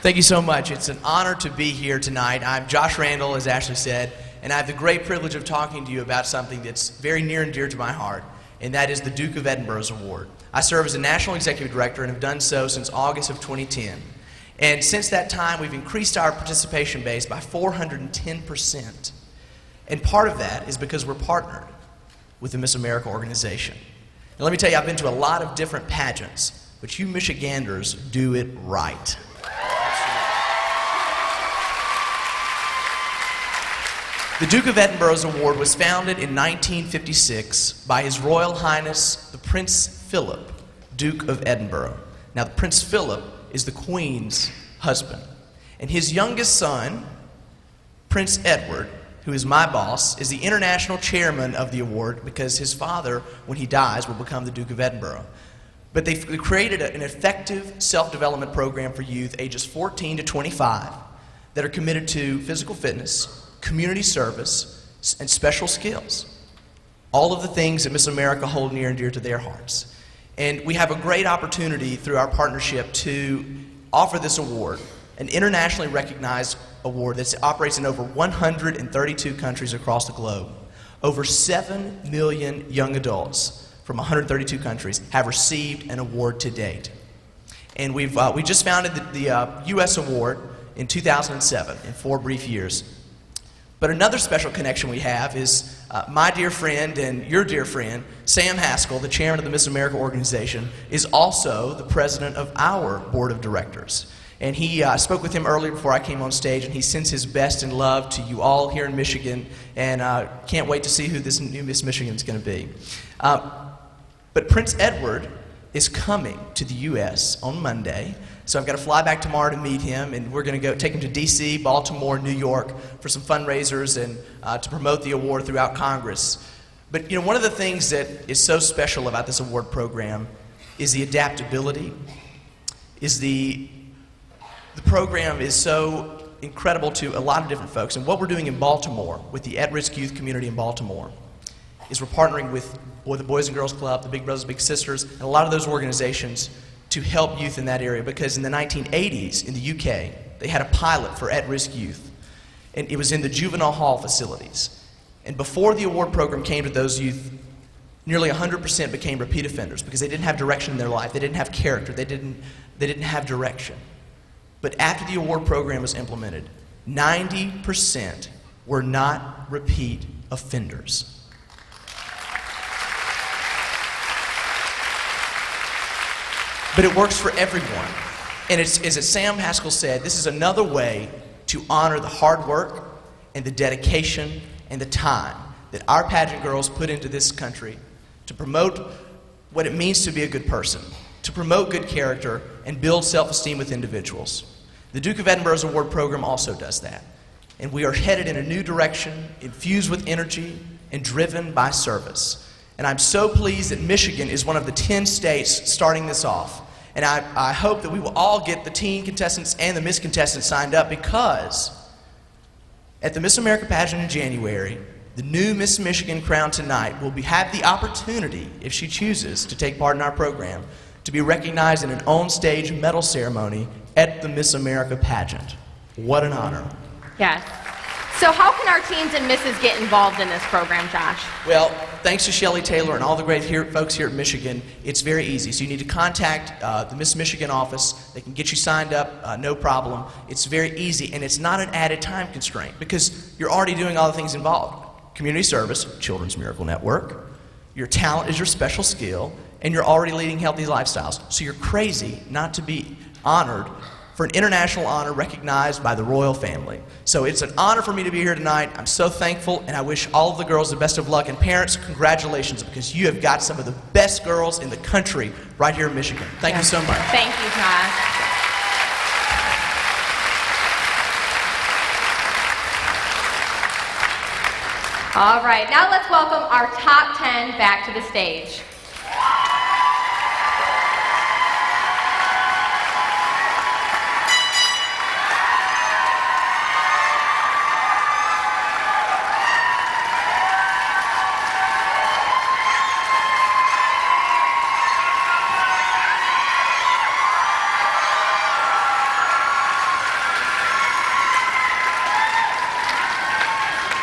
Thank you so much. It's an honor to be here tonight. I'm Josh Randall, as Ashley said, and I have the great privilege of talking to you about something that's very near and dear to my heart, and that is the Duke of Edinburgh's Award. I serve as a National Executive Director and have done so since August of 2010. And since that time, we've increased our participation base by 410%. And part of that is because we're partnered with the Miss America organization. And let me tell you, I've been to a lot of different pageants, but you Michiganders do it right. The Duke of Edinburgh's Award was founded in 1956 by His Royal Highness the Prince Philip, Duke of Edinburgh. Now, the Prince Philip is the Queen's husband. And his youngest son, Prince Edward, who is my boss, is the international chairman of the award because his father, when he dies, will become the Duke of Edinburgh. But they created an effective self-development program for youth ages 14 to 25 that are committed to physical fitness, community service, and special skills. All of the things that Miss America hold near and dear to their hearts. And we have a great opportunity through our partnership to offer this award, an internationally recognized award that operates in over 132 countries across the globe. Over 7 million young adults from 132 countries have received an award to date. And we just founded the U.S. award in 2007, in 4 brief years. But another special connection we have is my dear friend and your dear friend, Sam Haskell, the chairman of the Miss America organization, is also the president of our board of directors. And he spoke with him earlier before I came on stage, and he sends his best and love to you all here in Michigan, and can't wait to see who this new Miss Michigan is going to be. But Prince Edward is coming to the U.S. on Monday, so I've got to fly back tomorrow to meet him, and we're going to go take him to D.C., Baltimore, New York for some fundraisers and to promote the award throughout Congress. But you know, one of the things that is so special about this award program is the adaptability, is the program is so incredible to a lot of different folks. And what we're doing in Baltimore with the at-risk youth community in Baltimore is we're partnering with the Boys and Girls Club, the Big Brothers Big Sisters, and a lot of those organizations to help youth in that area. Because in the 1980s in the UK, they had a pilot for at-risk youth. And it was in the juvenile hall facilities. And before the award program came to those youth, nearly 100% became repeat offenders because they didn't have direction in their life. They didn't have character. They didn't have direction. But after the award program was implemented, 90% were not repeat offenders. But it works for everyone. And it's, as Sam Haskell said, this is another way to honor the hard work and the dedication and the time that our pageant girls put into this country to promote what it means to be a good person, to promote good character, and build self-esteem with individuals. The Duke of Edinburgh's award program also does that. And we are headed in a new direction, infused with energy and driven by service. And I'm so pleased that Michigan is one of the 10 states starting this off. And I hope that we will all get the teen contestants and the Miss contestants signed up, because at the Miss America pageant in January, the new Miss Michigan crowned tonight will have the opportunity, if she chooses to take part in our program, to be recognized in an on-stage medal ceremony at the Miss America pageant. What an honor. Yes. So how can our teens and misses get involved in this program, Josh? Well, thanks to Shelley Taylor and all the great folks here at Michigan, it's very easy. So you need to contact the Miss Michigan office. They can get you signed up, no problem. It's very easy, and it's not an added time constraint because you're already doing all the things involved. Community service, Children's Miracle Network. Your talent is your special skill, and you're already leading healthy lifestyles. So you're crazy not to be honored for an international honor recognized by the royal family. So it's an honor for me to be here tonight. I'm so thankful, and I wish all of the girls the best of luck. And parents, congratulations, because you have got some of the best girls in the country right here in Michigan. Thank you so much. Thank you, Josh. All right, now let's welcome our top 10 back to the stage.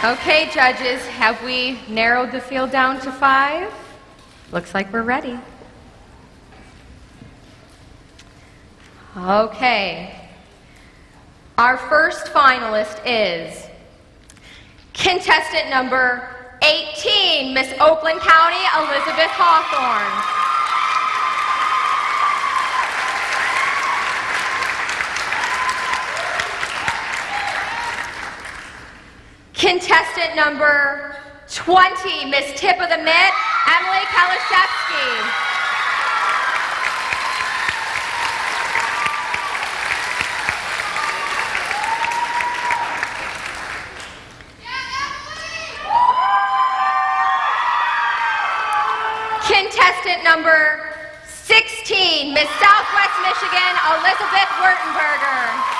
Okay, judges, have we narrowed the field down to 5? Looks like we're ready. Okay. Our first finalist is contestant number 18, Miss Oakland County, Elizabeth Hawthorne. Contestant number 20, Miss Tip of the Mitt, Emily Kalashevsky. Contestant number 16, Miss Southwest Michigan, Elizabeth Wurtenberger.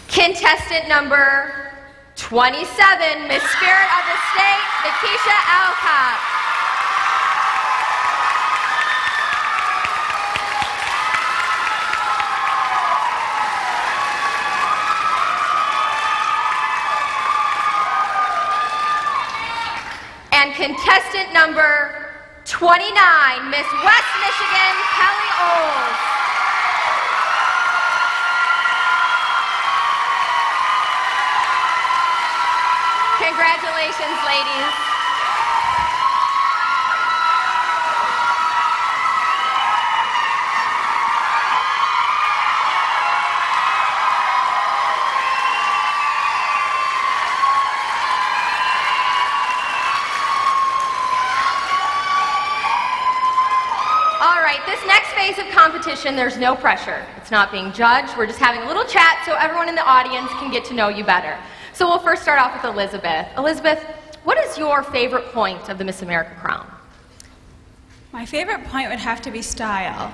Contestant number 27, Miss Spirit of the State, Nikisha Alcott. And contestant number 29, Miss West Michigan, Kelly Oles. Congratulations, ladies. All right, this next phase of competition, there's no pressure. It's not being judged. We're just having a little chat so everyone in the audience can get to know you better. So we'll first start off with Elizabeth. Elizabeth, what is your favorite point of the Miss America crown? My favorite point would have to be style.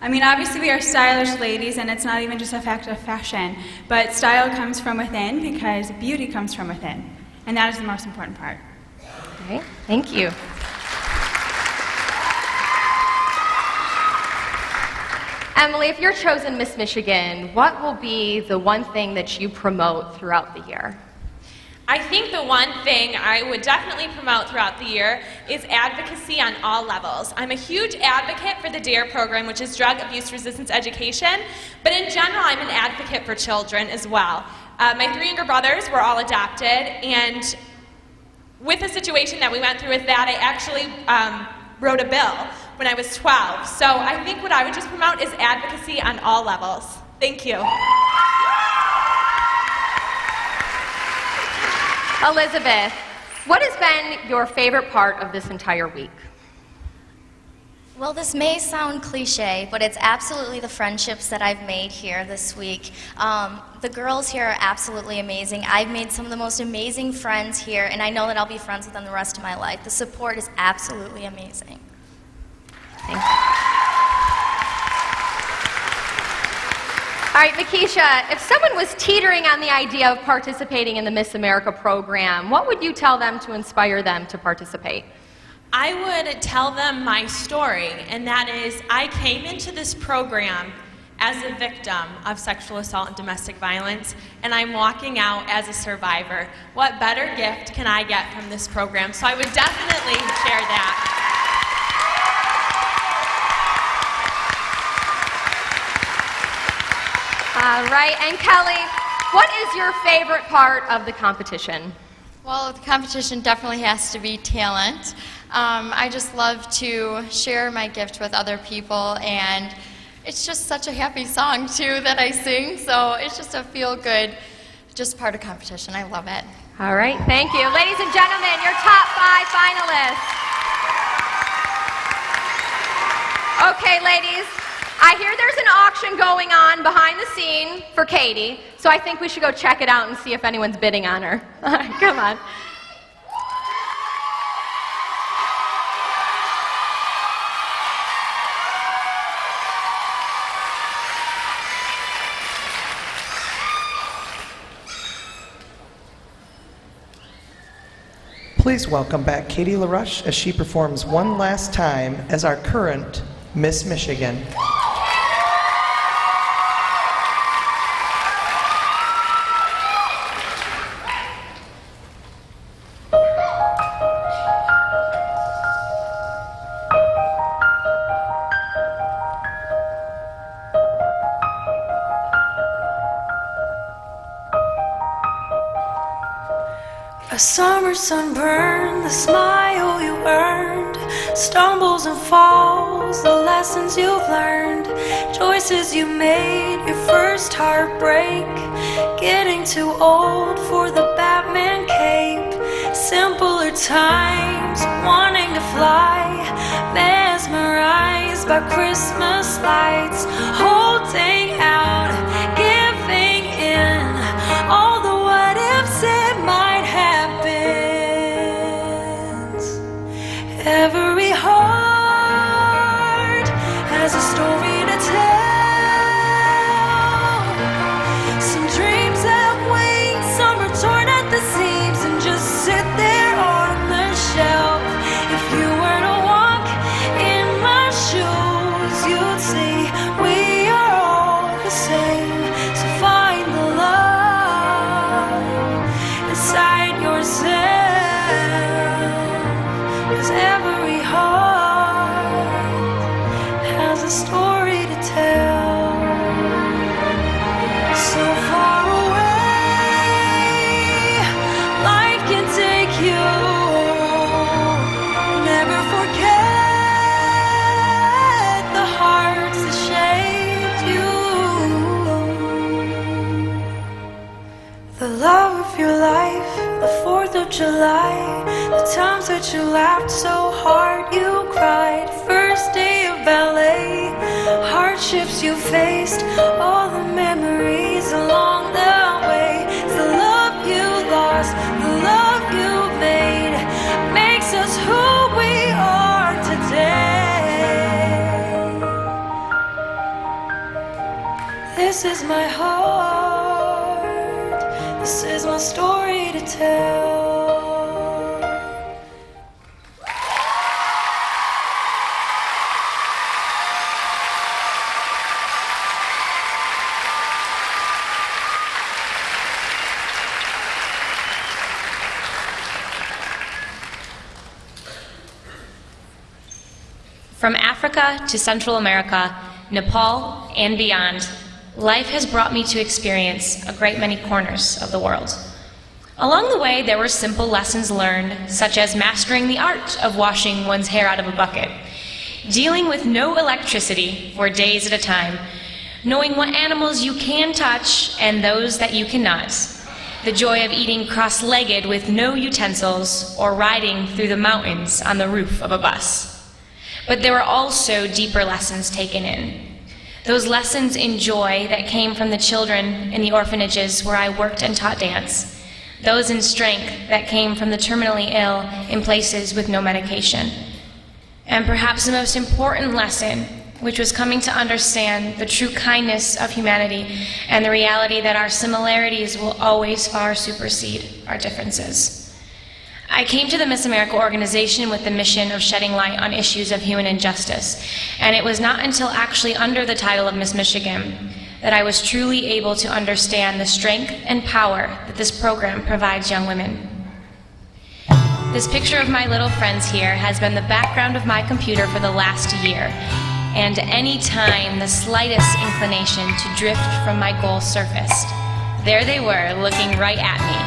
I mean, obviously we are stylish ladies, and it's not even just a fact of fashion, but style comes from within because beauty comes from within, and that is the most important part. Okay, thank you. Emily, if you're chosen Miss Michigan, what will be the one thing that you promote throughout the year? I think the one thing I would definitely promote throughout the year is advocacy on all levels. I'm a huge advocate for the DARE program, which is Drug Abuse Resistance Education, but in general, I'm an advocate for children as well. My 3 younger brothers were all adopted, and with the situation that we went through with that, I actually wrote a bill when I was 12. So I think what I would just promote is advocacy on all levels. Thank you. Elizabeth, what has been your favorite part of this entire week? Well, this may sound cliche, but it's absolutely the friendships that I've made here this week. The girls here are absolutely amazing. I've made some of the most amazing friends here, and I know that I'll be friends with them the rest of my life. The support is absolutely amazing. Thank you. All right, Makisha, if someone was teetering on the idea of participating in the Miss America program, what would you tell them to inspire them to participate? I would tell them my story, and that is I came into this program as a victim of sexual assault and domestic violence, and I'm walking out as a survivor. What better gift can I get from this program? So I would definitely share that. All right, and Kelly, what is your favorite part of the competition? Well, the competition definitely has to be talent. I just love to share my gift with other people, and it's just such a happy song, too, that I sing, so it's just a feel-good, just part of competition. I love it. All right, thank you. Ladies and gentlemen, your top 5 finalists. Okay, ladies, I hear there's an auction going on behind the scene for Katie, so I think we should go check it out and see if anyone's bidding on her. Come on. Please welcome back Katie LaRush as she performs one last time as our current Miss Michigan. A summer sunburn, the smile you earned, stumbles and falls, the lessons you've learned, choices you made, your first heartbreak, getting too old for the Batman cape, simpler times, wanting to fly, mesmerized by Christmas lights, holding out, giving in, all the what ifs it might have been. Every heart has a story to tell. Some dreams have wings, some are torn at the seams and just sit there on the shelf. If you were to walk in my shoes, you'd see we but you laughed so hard you cried. First day of ballet, hardships you faced, all the memories along the way. The love you lost, the love you made, makes us who we are today. This is my heart, this is my story to tell. From Africa to Central America, Nepal, and beyond, life has brought me to experience a great many corners of the world. Along the way, there were simple lessons learned, such as mastering the art of washing one's hair out of a bucket, dealing with no electricity for days at a time, knowing what animals you can touch and those that you cannot, the joy of eating cross-legged with no utensils, or riding through the mountains on the roof of a bus. But there were also deeper lessons taken in. Those lessons in joy that came from the children in the orphanages where I worked and taught dance. Those in strength that came from the terminally ill in places with no medication. And perhaps the most important lesson, which was coming to understand the true kindness of humanity and the reality that our similarities will always far supersede our differences. I came to the Miss America organization with the mission of shedding light on issues of human injustice, and it was not until actually under the title of Miss Michigan that I was truly able to understand the strength and power that this program provides young women. This picture of my little friends here has been the background of my computer for the last year, and any time the slightest inclination to drift from my goal surfaced, there they were looking right at me,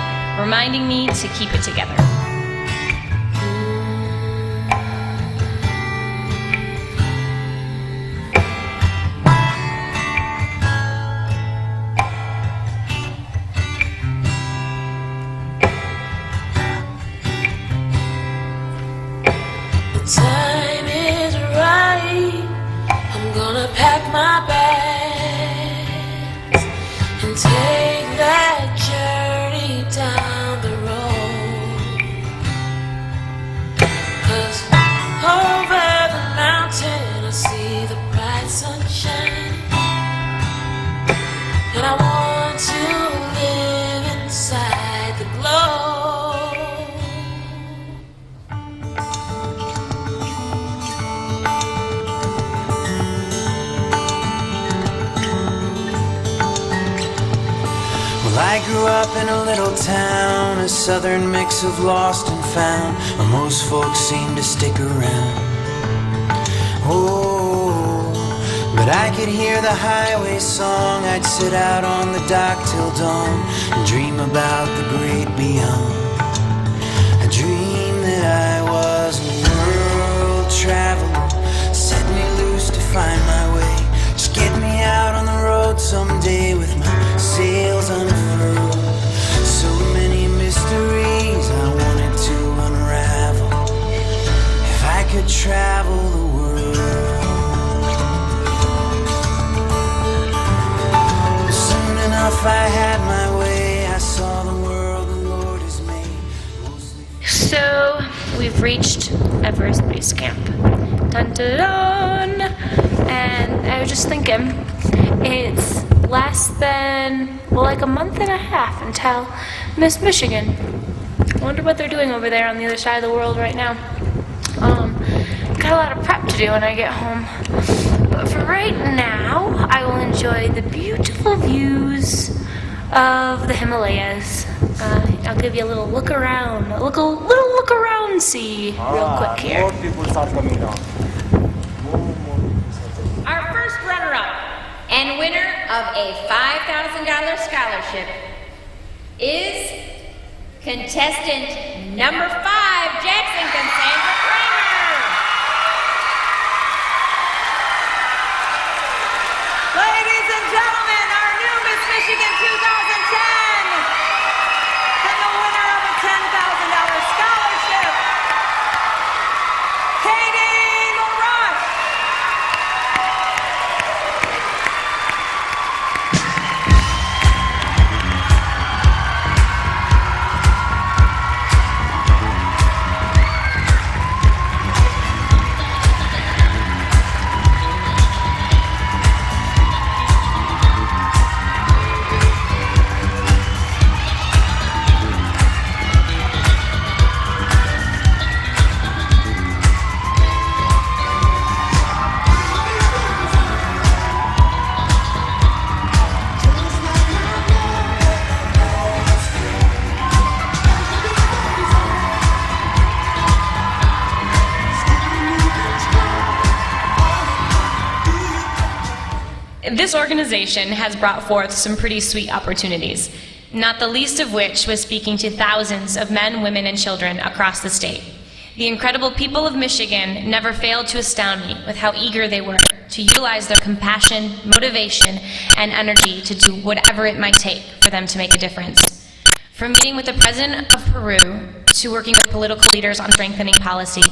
reminding me to keep it together. Time is right. I'm gonna pack my bags and take that journey down the road. 'Cause over the mountain I see the bright sunshine, and I want to live inside the glow. I grew up in a little town, a southern mix of lost and found, where most folks seem to stick around. Oh, but I could hear the highway song. I'd sit out on the dock till dawn and dream about the great beyond. A dream that I was a world traveler, set me loose to find my way. Just get me out on the road someday with my sails unfurled. So many mysteries I wanted to unravel. If I could travel the world, soon enough I had my way. I saw the world the Lord has made. So, we've reached Everest Base Camp. Dun dun dun! And I was just thinking, it's less than, well, like a month and a half until Miss Michigan. I wonder what they're doing over there on the other side of the world right now. Got a lot of prep to do when I get home. But for right now, I will enjoy the beautiful views of the Himalayas. I'll give you a little look around, a little look around, see, real quick here. More people start coming down. Our first runner-up and winner of a $5,000 scholarship is contestant number 5, Jackson Cassandra Kramer. Ladies and gentlemen, our new Miss Michigan 2010 and the winner of a $10,000 scholarship, this organization has brought forth some pretty sweet opportunities, not the least of which was speaking to thousands of men, women, and children across the state. The incredible people of Michigan never failed to astound me with how eager they were to utilize their compassion, motivation, and energy to do whatever it might take for them to make a difference. From meeting with the president of Peru, to working with political leaders on strengthening policy,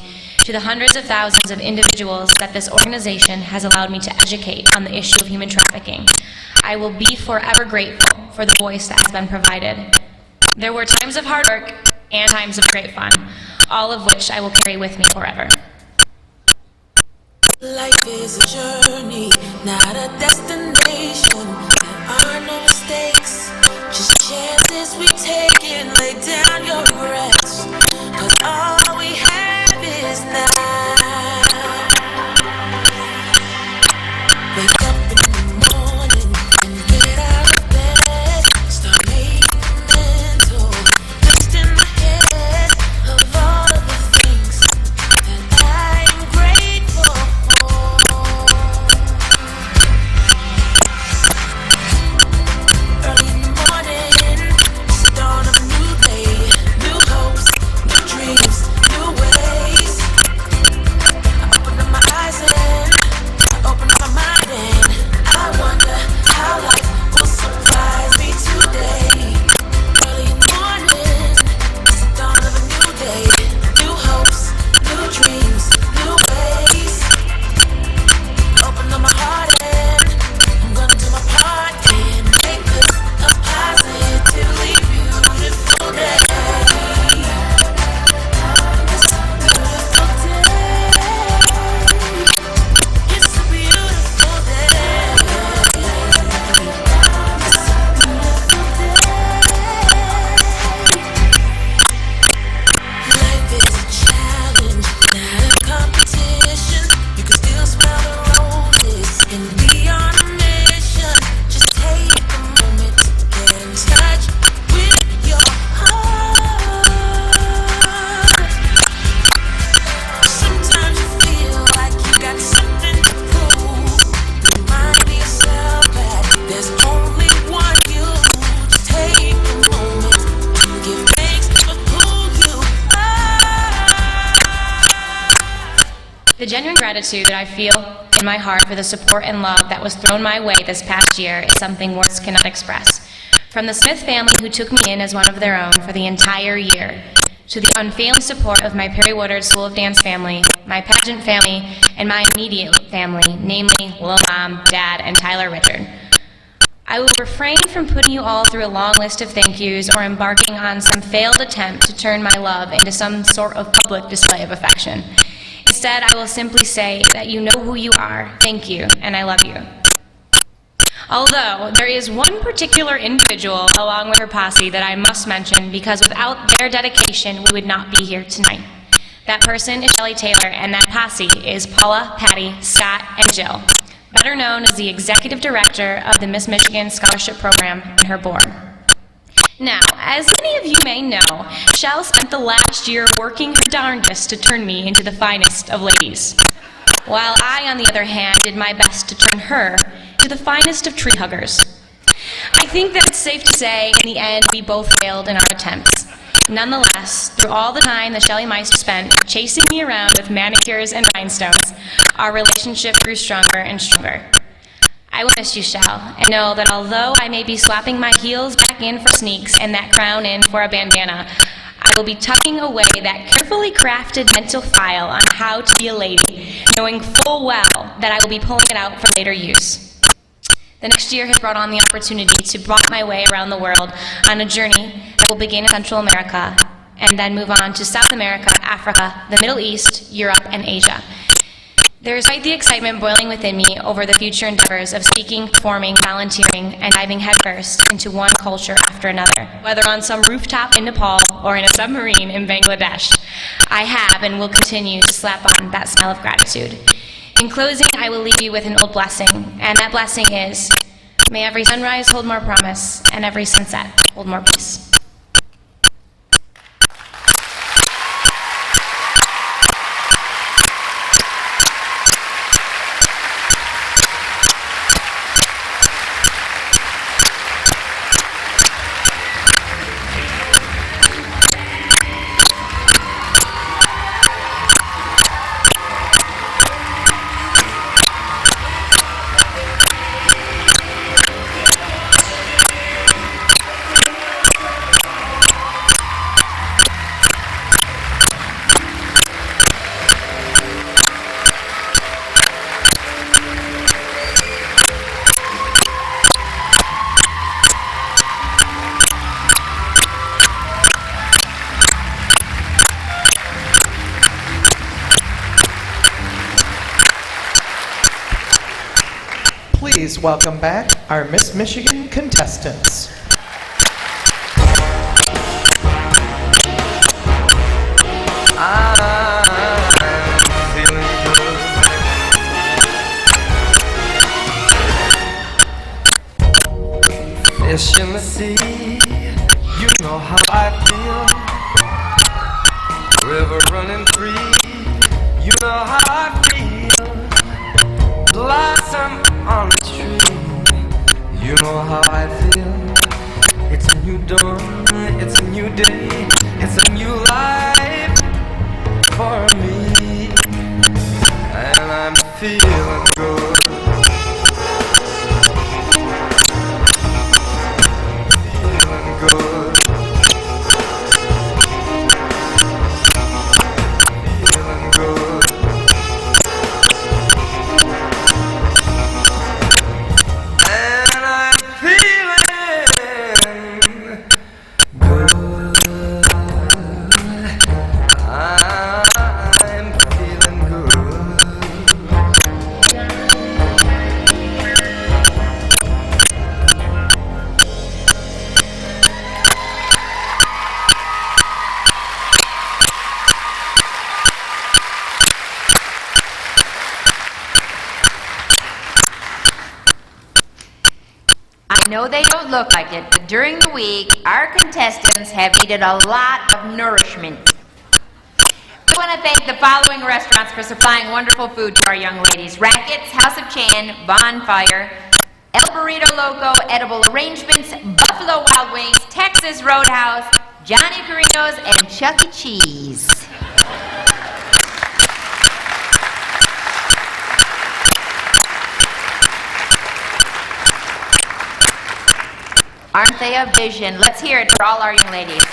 to the hundreds of thousands of individuals that this organization has allowed me to educate on the issue of human trafficking, I will be forever grateful for the voice that has been provided. There were times of hard work and times of great fun, all of which I will carry with me forever. Life is a journey, not a destination. There are no mistakes, just chances we take and lay down your regrets. 'Cause all we have is now. Wake up in the morning and get out of bed. Start making mental list in my head of all of the things that I am grateful for. Early in the morning, it's the dawn of a new day, new hopes, new dreams, new ways. I open up my eyes and I open up my mind and I wonder how life will surprise me today. Early in the morning, it's the dawn of a new day, new hopes, new dreams, new ways. Open up my heart and I'm gonna do my part and make this a positively beautiful day. It's a beautiful day. It's a beautiful day. It's a beautiful day. Life is a challenge, not a competition. You can still smell the roses and be on a mission. Just take a moment to get in touch with your heart. Sometimes you feel like you got something to prove. Remind yourself that there's only one you. Just take a moment and give thanks for who you are. The genuine gratitude that I feel in my heart for the support and love that was thrown my way this past year is something words cannot express. From the Smith family, who took me in as one of their own for the entire year, to the unfailing support of my Perry Woodard School of Dance family, my Pageant family, and my immediate family, namely Lil Mom, Dad, and Tyler Richard. I will refrain from putting you all through a long list of thank yous or embarking on some failed attempt to turn my love into some sort of public display of affection. Instead, I will simply say that you know who you are, thank you, and I love you. Although, there is one particular individual along with her posse that I must mention because without their dedication, we would not be here tonight. That person is Shelley Taylor, and that posse is Paula, Patty, Scott, and Jill, better known as the Executive Director of the Miss Michigan Scholarship Program and her board. Now, as many of you may know, Shell spent the last year working her darndest to turn me into the finest of ladies, while I, on the other hand, did my best to turn her into the finest of tree huggers. I think that it's safe to say, in the end, we both failed in our attempts. Nonetheless, through all the time that Shelley Meister spent chasing me around with manicures and rhinestones, our relationship grew stronger and stronger. I will miss you, Shell, and know that although I may be slapping my heels back in for sneaks and that crown in for a bandana, I will be tucking away that carefully crafted mental file on how to be a lady, knowing full well that I will be pulling it out for later use. The next year has brought on the opportunity to plot my way around the world on a journey that will begin in Central America and then move on to South America, Africa, the Middle East, Europe, and Asia. There is quite the excitement boiling within me over the future endeavors of speaking, performing, volunteering, and diving headfirst into one culture after another, whether on some rooftop in Nepal or in a submarine in Bangladesh. I have and will continue to slap on that smile of gratitude. In closing, I will leave you with an old blessing, and that blessing is, may every sunrise hold more promise, and every sunset hold more peace. Please welcome back our Miss Michigan contestants. Fish in the sea, you know how I feel. River running free, you know how I feel. Blossom on the tree, you know how I feel. It's a new dawn, it's a new day, it's a new life for me. And I'm feeling good. I know they don't look like it, but during the week, our contestants have needed a lot of nourishment. I want to thank the following restaurants for supplying wonderful food to our young ladies: Rackets, House of Chan, Bonfire, El Burrito Loco, Edible Arrangements, Buffalo Wild Wings, Texas Roadhouse, Johnny Carino's, and Chuck E. Cheese. Aren't they a vision? Let's hear it for all our young ladies.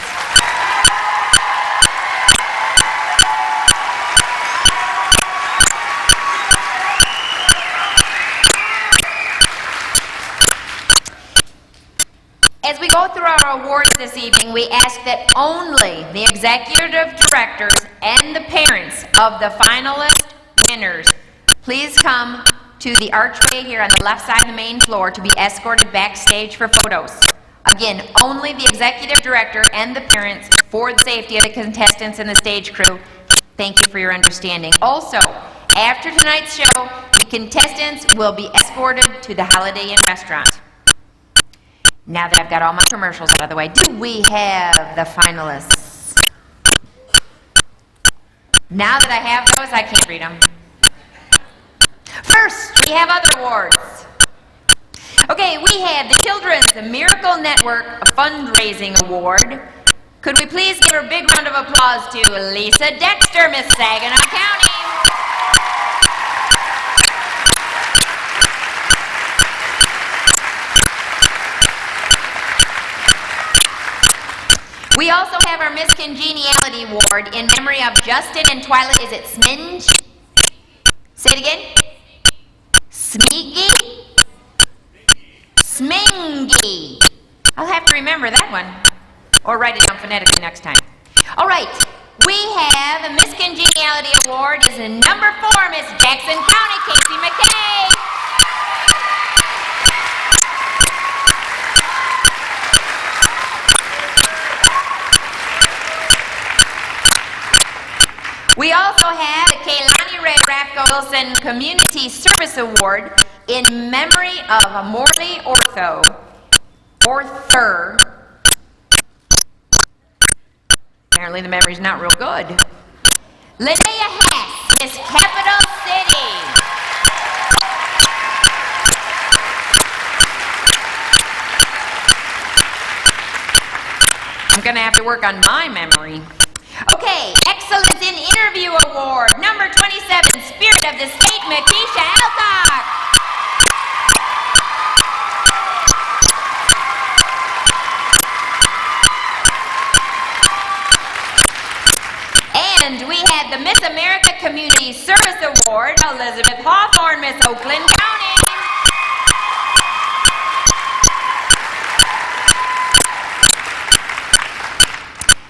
As we go through our awards this evening, we ask that only the executive directors and the parents of the finalist winners please come to the archway here on the left side of the main floor to be escorted backstage for photos. Again, only the executive director and the parents, for the safety of the contestants and the stage crew. Thank you for your understanding. Also, after tonight's show, the contestants will be escorted to the Holiday Inn restaurant. Now that I've got all my commercials out of the way, do we have the finalists? Now that I have those, I can't read them. First, we have other awards. Okay, we have the Children's Miracle Network Fundraising Award. Could we please give a big round of applause to Lisa Dexter, Miss Saginaw County. We also have our Miss Congeniality Award in memory of Justin and Twyla. Is it Sminge? Say it again. Smeagy? Smingy. I'll have to remember that one. Or write it down phonetically next time. All right. We have a Miss Congeniality Award is in number 4, Miss Jackson County, Casey McKay. We also have the Kaylani Ray Rafko Wilson Community Service Award in memory of Morley Orther. Apparently the memory's not real good. Linnea Hess, Miss Capital City. I'm gonna have to work on my memory. Okay, Excellence in Interview Award, number 27, Spirit of the State, Makisha Alcock. And we had the Miss America Community Service Award, Elizabeth Hawthorne, Miss Oakland County.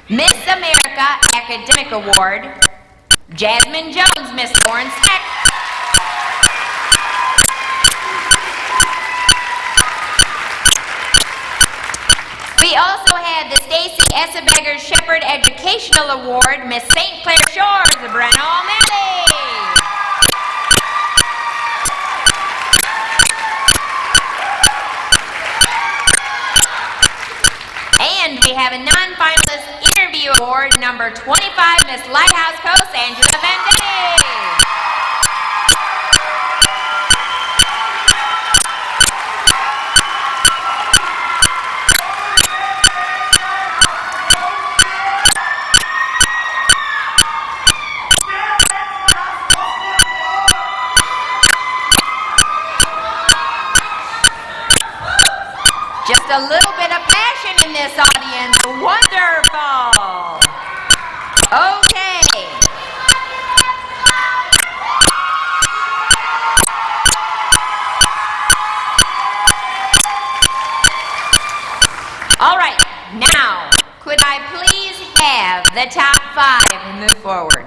Miss America Academic Award, Jasmine Jones, Miss Lawrence Tech. We also have the Stacy Essebeger Shepherd Educational Award, Miss St. Clair Shores, Brenna O'Malley. And we have a non-finalist interview award, number 25, Miss Lighthouse Coast, Angela Vendetti. Just a little bit of passion in this audience. Wonderful. Okay. All right. Now, could I please have the top 5 move forward?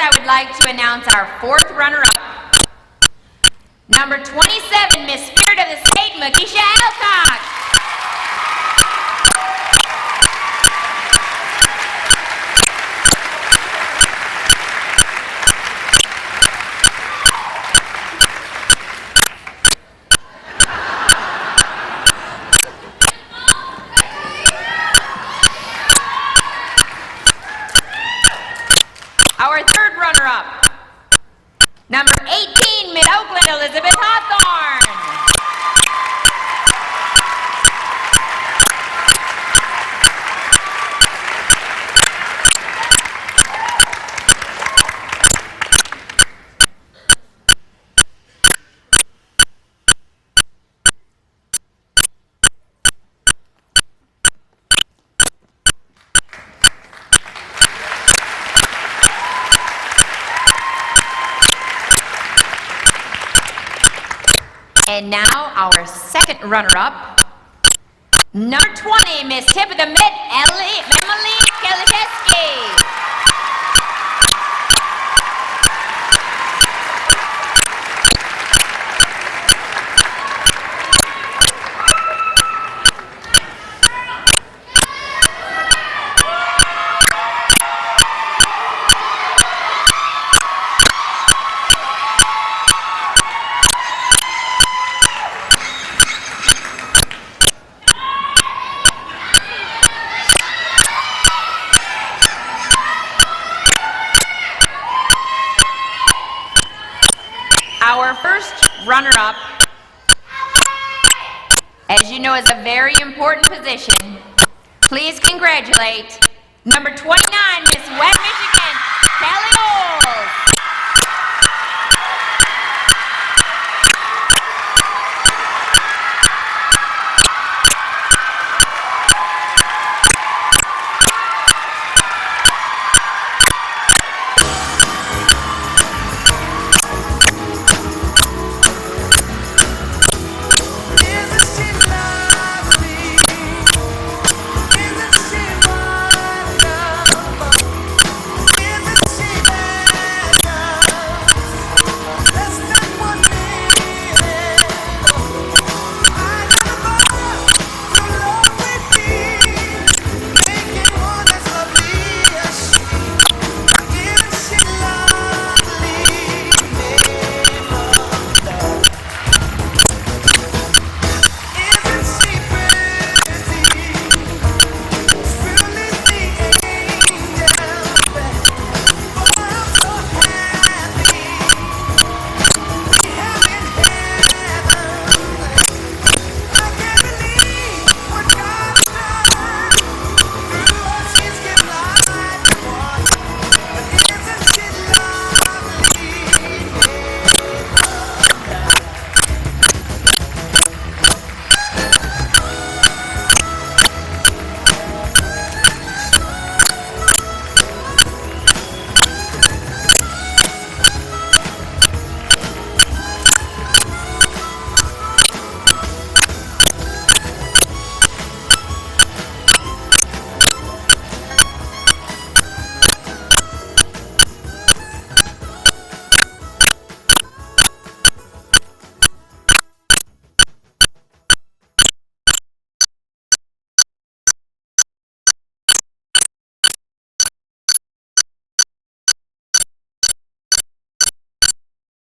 I would like to announce our 4th runner-up. Number 27, Miss Spirit of the State, Makisha Alcock. Our 3rd runner-up, number 18, Mid-Oakland, Elizabeth Hawthorne. And now our 2nd runner-up, number 20, Miss Tip of the Mitt, Emily Kaliszewski. Our 1st runner-up, as you know, is a very important position. Please congratulate number 29, Miss West Michigan.